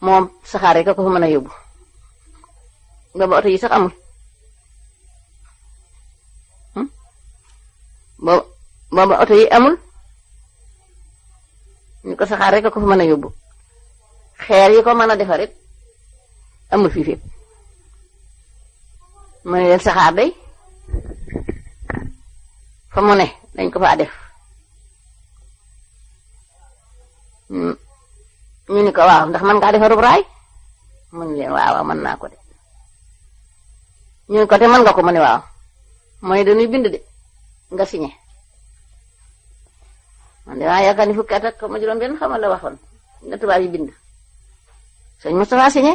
[SPEAKER 2] moom saxaar rek a ko fa mën a yóbbu booba oto yi sax amul booba oto yi amul ñu ko saxaar rek a ko fa mën a yóbbu xeer yi ko mën a defar it amul fii fépp mu ne leen saxaar day fa mu ne dañ ko faa def ñu ni ko waaw ndax mën ngaa defarub raay mu ne leen waaw mën naa ko de ñu ni ko te mën nga ko mu ne waaw mooy dañuy bind de nga signé man de waaye yaakaar ni fukki at ak ma juróom benn xamal la waxoon nga tubaab yi bind sëñ Moustapha signé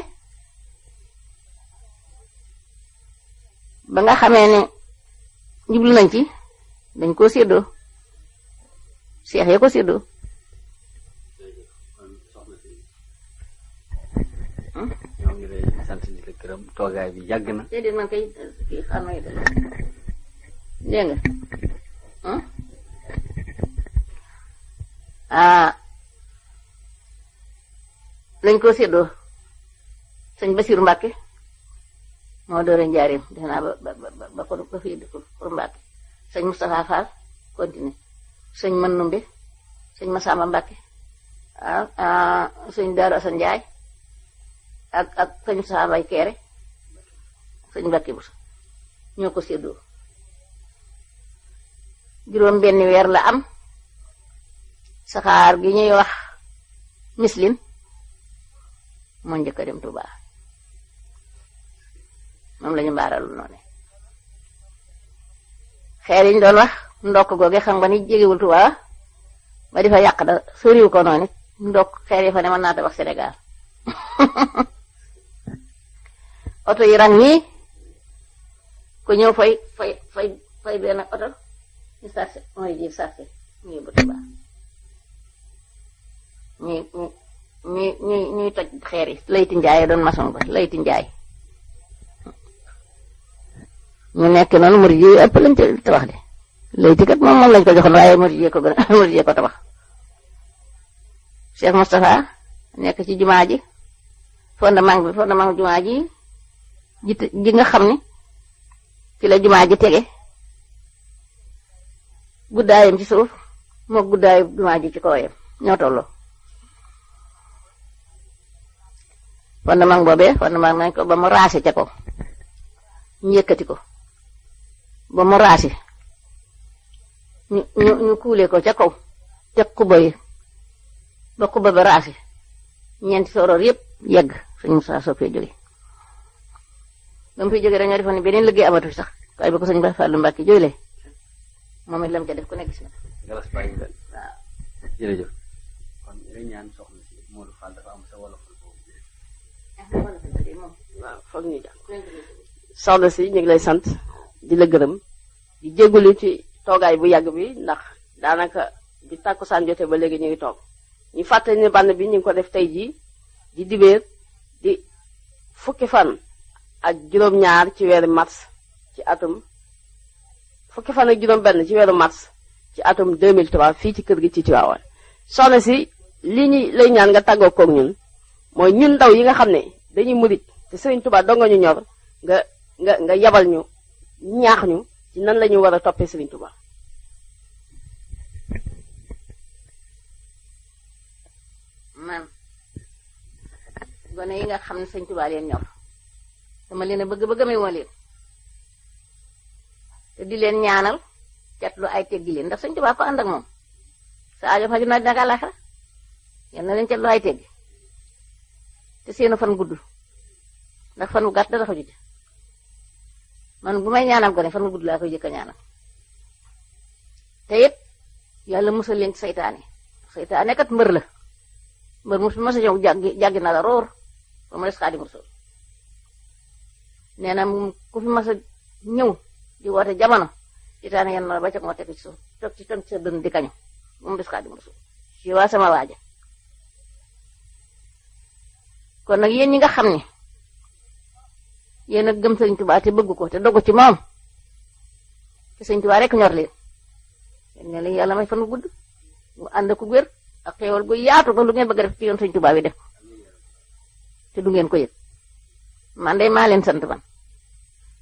[SPEAKER 2] ba nga xamee ne jublu nañ ci dañ koo séddoo seex ya ko séddoo
[SPEAKER 3] ñoom ñu lay sant di la gërëm toogaay bi yàgg na.
[SPEAKER 2] déedéet man kay kii xam nga dégg nga lañ ko séddoo sëñ Basiru Mbàkke moo doore njaareem defe naa ba ko ba fii pour Mbàkke sëñ Moustapha Fall continué sëñ Mannumbe sëñ Masamba Mbàkke sëñ Daaru Asan Njaay ak sëñ Moustapha Mbay Keere sëñ Mbàkke bu ñoo ko séddoo juróom benn weer la am saxaar gi ñuy wax mislin moo njëkk a dem Touba moom lañu mbaaral noonu xeer yi ñu doon wax ndokk googe xam nga ni jegewul Touba ba di fa yàq da soriw ko noonu ndokk xeer yi fa ne mën naa tabax Sénégal oto yi rang nii ku ñëw fay benn oto ñu sarse mooy ji sarse ñu yóbbu Touba ñuy toj xeer yi layti njaay doon maçon ba layti njaay ñu nekk noonu murid yi ëpp lañ ci tabax de layti kat moom lañ ko joxoon waaye murid yi ko gën a murid yi ko tabax Cheikh Moustapha nekk ci jumaa ji fondement jumaa ji ji nga xam ni ci la jumaa ji tege guddaayam ci suuf moo guddaayu jumaa ji ci kawam ñoo tolloo fondement boobee fondement nañ ko ba mu raase ca kaw ñu yëkkati ko ba mu raase ñu kuule ko ca kaw teg xuba yi ba xuba ba raase ñeenti soroor yëpp yegg suñu Musaa soo fee jóge ba mu fiy jógee dañoo defoon ne beneen liggéey amatu sax waaye ba ko sëñ Ba Fallu Mbàkke jooyle moom it lam ca def ku nekk si na
[SPEAKER 3] galas bàyyi nga jërëjëf kon nga ñaan soxna si Modou Fall dafa am sa wolofal boobu
[SPEAKER 1] waaw foog ñu jàng soxna si ñu ngi lay sant di la gërëm di jégalu ci toogaay bu yàgg bi ndax daanaka bi tàkkusaan jotee ba léegi ñu ngi toog ñu fàttali ne bànn bi ñu ngi ko def tey jii di dibéer di fukki fan ak juróom-ñaar ci weeru mars ci atum fukki fan ak juróom-benn ci weeru mars ci atum 2003 fii ci kër gi ci Tivaouane soxna si li ñu lay ñaan nga tàggoo koog ñun mooy ñun ndaw yi nga xam ne dañuy murit te Serigne Touba doo nga ñu ñor nga yabal ñu ñaax ñu ci nan la ñu war a toppee Serigne Touba.
[SPEAKER 2] man gone yi nga xam ne Serigne Touba leen ñor dama leen a bëgg amee woon leen te di leen ñaanal catlu ay teggi leen ndax Serigne Touba ko ànd ak moom sa aajo faju na dina àllaaxira yal na leen catlu ay teggi te seenu fan gudd ndax fan wu gàtt dara xaju ci man bu may ñaanal gone fan wu gudd laa koy jëkk a ñaanal te it yàlla musal leen ci saytaane kat mbër la mbër mos a ñëw jàggi na la roor ba mu des Xaadimu Rasuul nee na ku fi mas a ñëw di woote jamono saytaane yenn na la ba ca moo teg ci suuf toog ci sa dënn di kañu ba mu des Xaadimu Rasuul ci waa sama waaja kon nag yéen ñi nga xam ne yéen a gëm sëriñ Tuubaa te bëgg ko te dogu ci moom te sëriñ Tuubaa rek ñor leen yéen ne la yàlla may fan wu gudd mu ànd ak wér ak xéewal gu yaatu ba lu ngeen bëgg a def ci yoon sëriñ Tuubaa bi def ko te du ngeen ko yëg man de maa leen sant man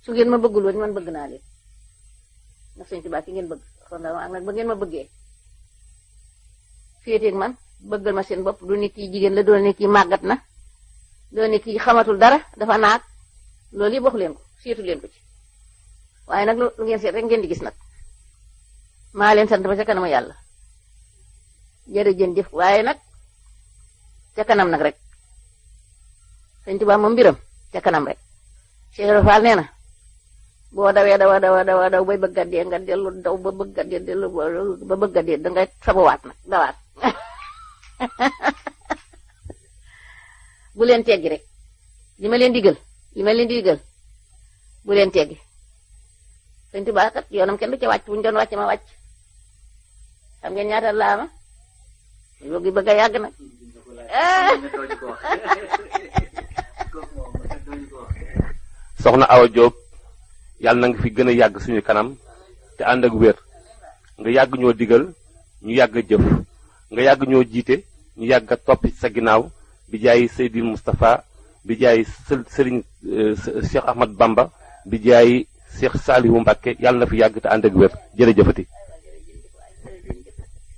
[SPEAKER 2] su ngeen ma bëggul woon man bëgg naa leen ndax sëriñ Tuubaa ki ngeen bëgg kon nag ba ngeen ma bëggee féeteeg man bëggal ma seen bopp du ne kii jigéen la doon ne kii màggat na doon ne kii xamatul dara dafa naag loolu yëpp waxu leen ko seetu leen ko ci waaye nag lu ngeen seet rek ngeen di gis nag maa leen sant ba ca kanam yàlla jërëjëf waaye nag ca kanam nag rek sëñ Tuubaa moom mbiram ca kanam rek Cheikh Ibra Fall nee na boo dawee daw bay bëgg a dee nga dellu daw ba bëgg a dee dellu ba bëgg a dee dangay sabawaat nag dawaat bu leen teggi rek li ma leen digal bu leen teggi sëñ Tuubaa kat yoonam kenn du ca wàcc bu ñu doon wàcc ma wàcc xam ngeen ñaata laama ñu bëgg a yàgg nag
[SPEAKER 5] soxna Awa Diop yàlla na nga fi gën a yàgg suñu kanam te ànd ak wér nga yàgg ñoo digal ñu yàgg a jëf nga yàgg ñoo jiite ñu yàgg a topp ci sa ginnaaw bi jaay Seydil Moustapha bi jaay Serigne Cheikh Ahmad Bamba bi jaay Cheikh Salihu Mbacké yàlla na fi yàgg te ànd ak wér jërëjëfati.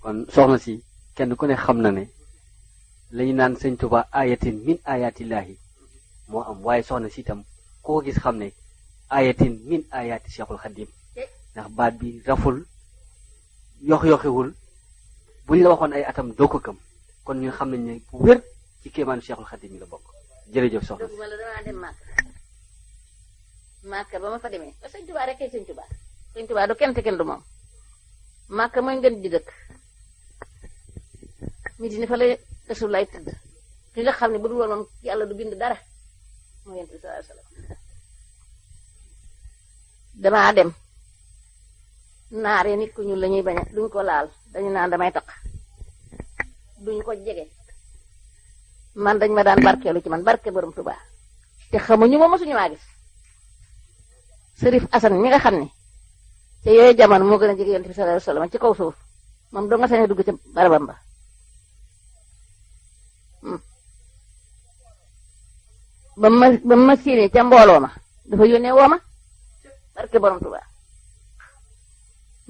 [SPEAKER 3] kon soxna si kenn ku ne xam na ne lañu naan sëñ Tuubaa ayatin min ayatillahi moo am waaye soxna si itam koo gis xam ne ayatin min ayati Cheikhul Khadim ndax baat bi raful yox-yoxiwul buñ la waxoon ay atam doo ko gëm kon ñun xam nañ ne bu wér ci kéemaanu Cheikhul Khadim yi la bokk jërëjëf soxna si.
[SPEAKER 2] wala damaa dem Màkka ba ma fa demee ba sëñ Tuubaa rek kay sëñ Tuubaa du kenn te kenn du moom Màkka mooy ngeen di dëkk Medina fa la Rasulullaay tëdd ki nga xam ne bu dul woon moom yàlla du bind dara moo Yonent bi sallallahu alayhi wasallam damaa dem naare nit ku ñuul la ñuy bañ duñ ko laal dañu naan damay taq duñ ko jege man dañ ma daan barkeelu ci man barke borom Tuubaa te xamuñu ma mosuñu maa gis Sërif Asan mi nga xam ne te yooyu jamono moo gën a jege Yonent bi sallallahu alayhi wasallam ci kaw suuf moom doo nga sañ a dugg ca barabam ba ba ma séenee ca mbooloo ma dafa yónnee woo ma barke borom Tuubaa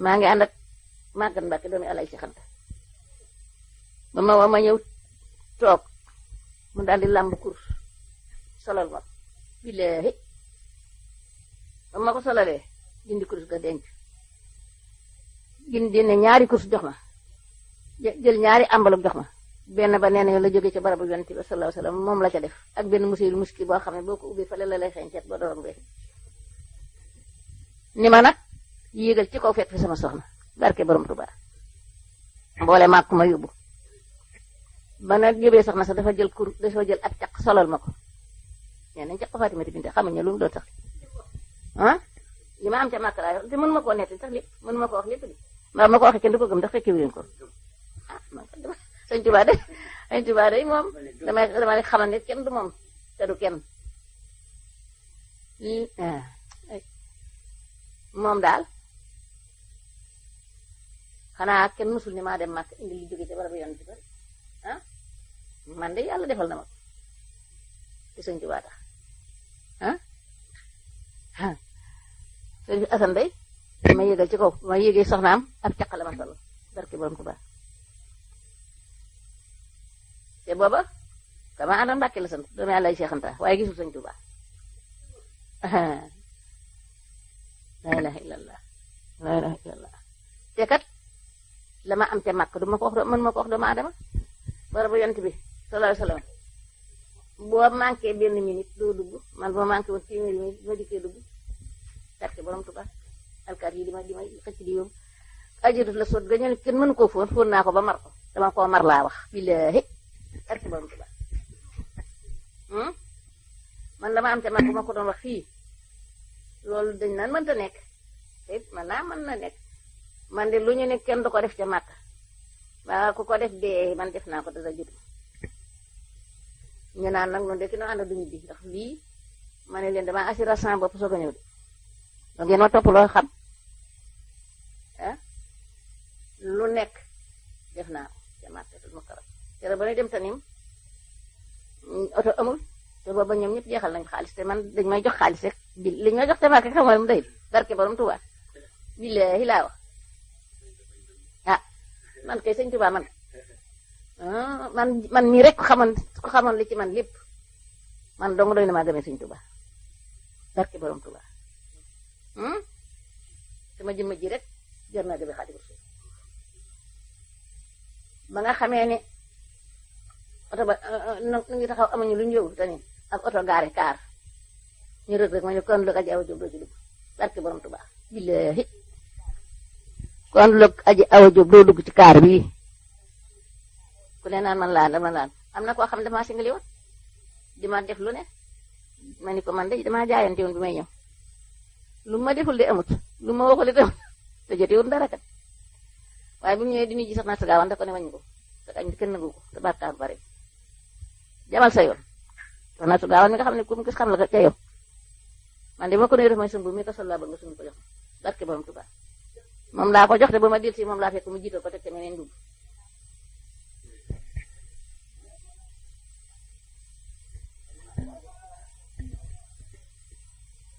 [SPEAKER 2] maa ngi ànd ak Màggat Mbàkke doomi Alaaji Seex Anta ba ma woo ma ñëw toog mu daal di làmb kurus solal ma billaahi ba ma ko solalee dindi kurus ga denc génne ñaari kurus jox ma jël ñaari enveloppe jox ma benn ba nee na la jógee ca barabu Yonent bi sallallahu alayhi wasallam moom la ca def ak benn musil muski boo xam ne boo ko ubbee fale la lay xeeñ cet boo doon bee ni ma nag yéegal ci kaw fekk fi sama soxna barke borom Tuubaa mboole màkk ma yóbbu ba nag yóbbee soxna sax dafa jël ab caq solal ma ko nee nañ caq Fatimata Binte xamuñ lu mu doon sax li ma am ca màkk laa yor te mënu ma koo netti sax lépp mënu ma ko wax lépp di mbaa ma ko waxee kenn du ko gëm ndax fekke wu ko man sëñ Tuubaa day moom damay xamal ne kenn du moom te du kenn moom daal xanaa kenn mësul ni maa dem màkk indi li jóge ca barabu Yonent bi man de yàlla defal na ma te sëñ Tuubaa tax sëñ Asan day ma yéegal ci kaw ma yéegee soxnaam ab caq la ma sol barke borom Tuubaa te booba dama àndoon Mbàkke la sant doomi Alaaji Seex Anta waaye gisul sëñ Tuubaa la ilaha illallah te kat la ma am ca màkk du ma ko wax mën ma ko wax doomu aadama barabu Yonent bi sallallahu alayhi wasallam boo manqué benn minute doo dugg man boo manqué woon téeméeri minute ma dikkee dugg barke borom Tuubaa alkaat yi di ma xëcc di yóbbu ajirut la sot ga ñu ne kenn mënu koo fóon naa ko ba mar ko dama koo mar laa wax billaahi barke borom Tuubaa man dama am ca màkk ma ko doon wax fii loolu dañ naan mënta nekk te mën na nekk man de lu ñu ne kenn du ko def ca màkk ba ku ko def dee man def naa ko dara jot ñu naan nag noonu de ki no ànd duñu bi ndax lii ma ne leen dama assuré sama bopp soog a ñëw de donc ngeen ma topp loo xam ah lu nekk def naa ko jamaatatul mukarram te ba ñuy dem tanim oto amul te booba ñoom ñëpp jeexal nañu xaalis te man dañ may jox xaalis rek bi liñ may jox te ma xam nga mu doy barke borom Tuubaa billaahi laa wax ah man kay sëñ Tuubaa man man mii rek ko xamoon li ci man lépp man dong doy na maa gëmee sëñ Tuubaa barke borom Tuubaa sama jëmm ji rek jar naa gëmee Xaadimu Rasuul ba nga xamee ne oto ba nu ngi taxaw amuñu lu ñu yóbbu te ni ak oto gaare kaar ñu rek ma ne kon lu aji awa jóob doo ci dugg barke borom Tuubaa billaahi kon lu aji awa jóob doo dugg ci kaar bii ku ne naan man laan dama laan am na koo xam ne damaa singali woon di ma def lu ne ma ni ko man de damaa jaayante woon bi may ñëw lu ma deful de amut lu ma waxul de amut te jotewul dara kat waaye bu ñu ñëwee di nuyu ji sax na sa gaawan da ko ne waññi ko te añ kenn nangu ko te barkaar bari jamal sa yoon sax na su gaawan mi nga xam ne ku mu gis xam la ca yow man de ma ko nuyu def may sumbu mi ko sol laa bëgg nga sumb ko jox barke borom Tuubaa moom laa ko jox te ba ma dil si moom laa fekk mu jiitoo ko teg te meneen dugg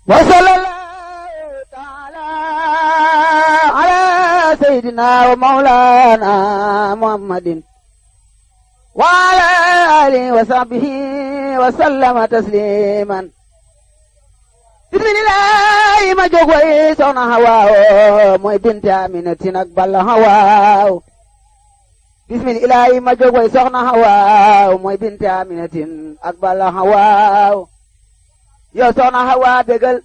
[SPEAKER 4] wa sallallahu taala ala sayyidina wa maulana muhammadin wa ala alihi wa sahbihi wa sallama tasliman bismillahi ma jóg way soxna Hawaa mooy binti Aminatin ak Balla Hawaa bismillahi ma jóg way soxna Hawaa mooy binti Aminatin ak Balla Hawaa yow soxna Hawaa bégal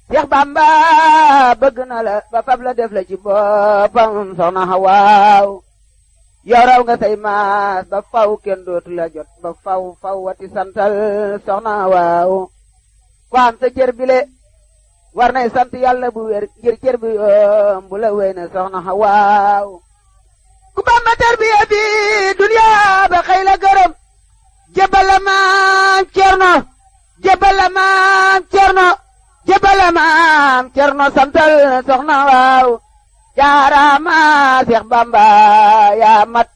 [SPEAKER 4] Seex Bamba bëgg na la ba fab la def la ci boppam soxna Hawaa yow raw nga say maas ba faw kenn dootu la jot ba faw wati santal soxna Hawaa ko am sa cër bile war nay sant yàlla bu wér ngir cër bi bu la wéy na soxna Hawaa ku Bamba tarbiya bi dunya ba xëy la gërëm jébal la maam Cerno jébal la maam Cerno jébal la maam Cerno santal soxna Hawaa jaaraama Seex Bamba yaa mat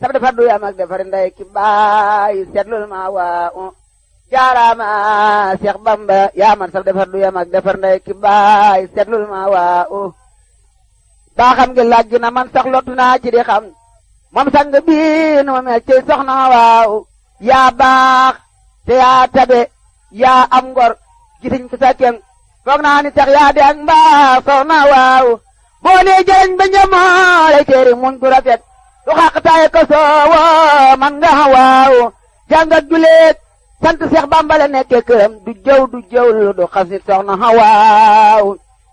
[SPEAKER 4] sab defar du yam ak defar ndey ki baay seetlul ma Hawaa jaaraama Seex Bamba yaa mat sab defar du yam ak defar ndey ki baay seetlul ma Hawaa baa xam ngi laaj na man sax lottu naa ci di xam moom sang bi nu ma mel ci soxna Hawaa yaa baax te yaa tabe yaa am ngor gisiñ fi sa kem foog naa ni tax yaa di ak mbaax soxna Hawaa boo nee jëriñ ba ñamoole teeri muñ gu rafet du xaqtaay ko soowo man nga Hawaa jàng ak juleet sant Seex Bamba la nekke këram du jëw du xasit soxna Hawaa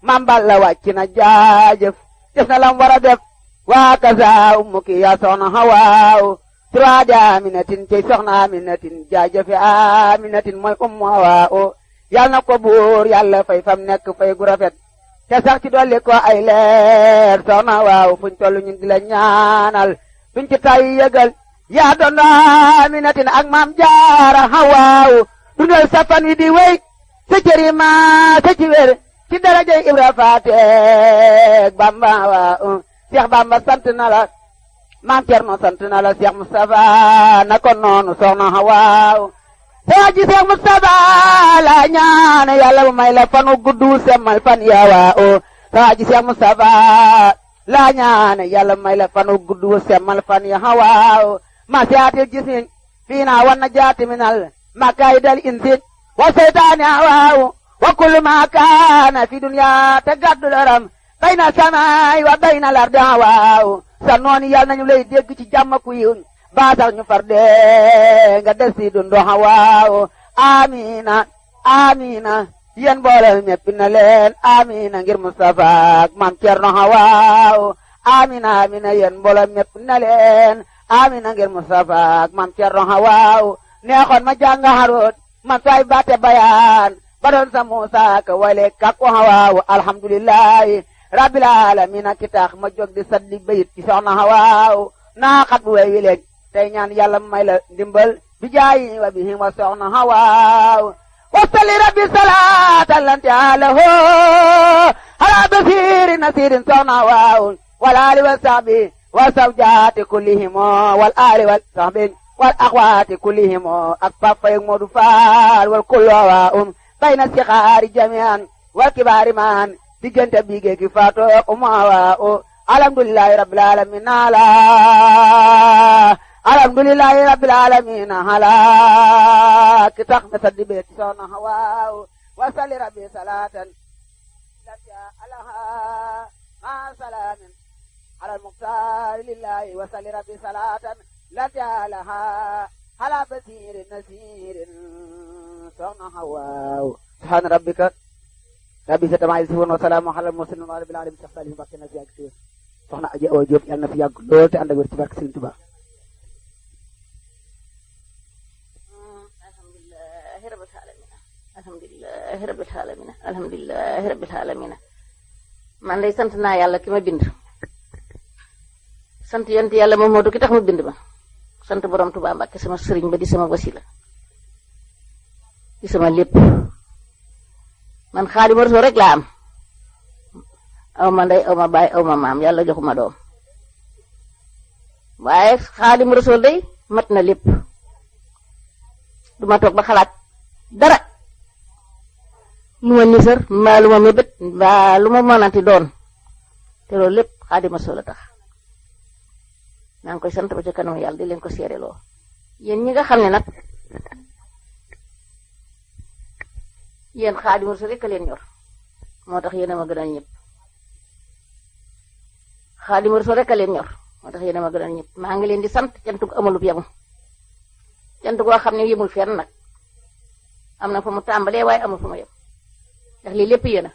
[SPEAKER 4] Maam Balla wàcc na jaajëf def na lam war a def waa kasaaw mu ki yaa soxna Hawaa trois de Aminatin cey soxna Aminatin jaajëfe Aminatin mooy ummu Hawaa yal na ko buur yàlla fay fam nekk fay gu rafet te sax ci dolli ko ay leer soxna Hawaa fuñ tollu ñun di la ñaanal fuñ ci tay yëgal yaa doon Aminatin ak Maam Jaara Hawaa dundal sa fan wi di wéy sa cëri ma sa ci wér ci darajay Ibra Faateek Bamba Hawaa Seex Bamba sant na la Maam Cerno sant na la Seex Mustafa na ko noonu soxna Hawaa waa ji Seex Mustafa la ñaan yàlla bu may la fanu guddu semmal fan ya Hawaa waa ji Seex Mustafa la ñaan yàlla bu may la fanu guddu semmal fan ya Hawaa ma siyaatil jismin fiina wan najaati minal makaydal insi wa seytaani Hawaa wa kullu ma kaana fi dunya te gàddu laram bayna samaay wa bayna lardi Hawaa sa noonu yàlla nañu lay dégg ci jàmm ku yiw ba sax ñu far dee nga des si dundu Hawaa amina amina yéen boole ñépp na leen amina ngir Mustafa ak Maam Cerno Hawaa amina amina yéen boole ñépp na leen amina ngir Mustafa ak Maam Cerno Hawaa neexoon ma jàng Haroot man tay baate bayaan ba doon sa Muusa ka wale kakko Hawaa alhamdulillahi rabbil alamin ki tax ma jóg di saddi bayit ci soxna Hawaaw naa xat bu wey wi léeg tey ñaan yàlla may la ndimbal bi jaayi wa bihim wa soxna Hawaaw wasalli rabbi salaatan lan taalaho ala basiri nasirin soxna Hawaaw wal ali wa sahbi wa zawjaati kullihim wal ali wa sahbi wal axwaati kullihim ak papa yak Moodu Faal wal kullu Hawaaw bayna sixaari jamian wal kibaari man diggante biige ki faatu Hawaaw alhamdulillahi rabbil alamin alhamdulillahi rabbil alamin ala ki tax ma saddi beet soxna Hawaaw wa salli rabbi salatan laja alaha ma salamin ala almuxtaar lillahi wa salli rabbi salatan laja alaha ala basirin nasirin soxna Hawaaw subhana rabbika rabbi satama yasifun wa salaamu ala almursalin wa rabbil alamin Cheikh Saliou Mbacké na fi yàgg si soxna Aja Awa Diop yàlla na fi yàgg lool te ànd ak wér ci barke Sëriñ Tuubaa.
[SPEAKER 2] alhamdulillahi rabbil alamin alhamdulillahi rabbil alamin man day sant naa yàlla ki ma bind sant yonent yàlla moom moo du ki tax ma bind ma sant borom Tuubaa Mbàkke sama sëriñ ba di sama wasila di sama lépp man Xaadimu Rasuul rek laa am aw ma ndey aw ma baay aw ma maam yàlla joxuma doom waaye Xaadimu Rasuul day mat na lépp duma toog ba xalaat dara lu ma nisar mbaa lu ma mébét mbaa lu ma mënati doon te loolu lépp Xaadimu Rasuul la tax maa ngi koy sant ba ca kanam yàlla di leen ko seereloo yéen ñi nga xam ne nag yéen Xaadimu Rasuul rek a leen ñor moo tax yéen a ma gënal ñëpp Xaadimu Rasuul rek a leen ñor moo tax yéen a ma gënal ñëpp maa ngi leen di sant cant gu amulub yemu cant goo xam ne yemul fenn nag am na fu mu tàmbalee waaye amul fu mu yem ndax lii lépp yéen a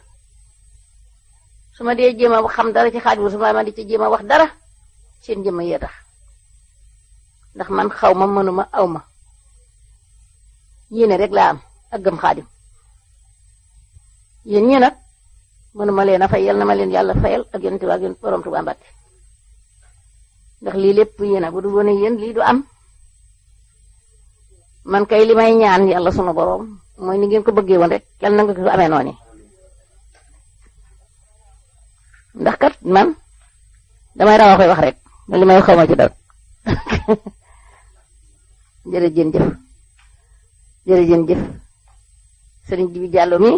[SPEAKER 2] su ma dee jéem a xam dara ci Xaadimu Rasuul ma di ci jéem a wax dara seen jëmm yee tax ndax man xaw ma mënuma aw ma yéene rek laa am ak gëm Xaadim yéen ñi nag mënuma leen a fay yal na ma leen yàlla fayal ak yonent ak yonent borom Tuubaa Mbàkke ndax lii lépp yéen a bu du woon yéen lii du am man kay li may ñaan yàlla sunu borom mooy ni ngeen ko bëggee woon rek yal na nga ko amee noonu ndax kat man damay rawa koy wax rek li may xaw ma ci dara jërëjëf jërëjëf sëriñ Jibi Jàllo mi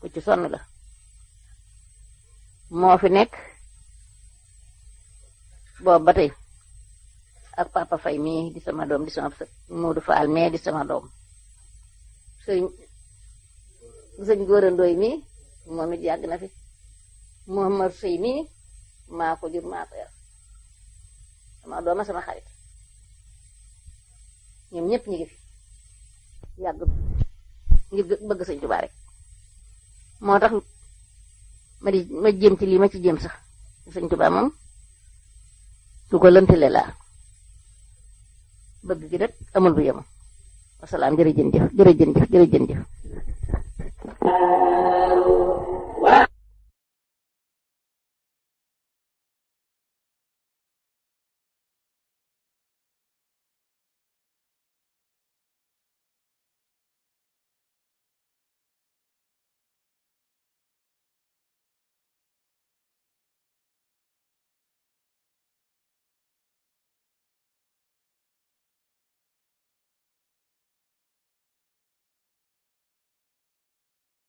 [SPEAKER 2] ku ci sonn la moo fi nekk boobu ba tey ak papa Fay mii di sama doom di sama sët Moodu Faal mii di sama doom sëñ Góora Ndooy mii moom it yàgg na fi Muhammad Sey mii maa ko jur maa ko yar sama dooma sama xarit ñoom ñëpp ñu ngi fi yàgg ngir bëgg sëñ Tuubaa rek moo tax ma jéem ci lii ma ci jéem sax sëñ Tuubaa moom su ko lëntale laa bëgg gi rek amul bu yema wasalaam jërëjëf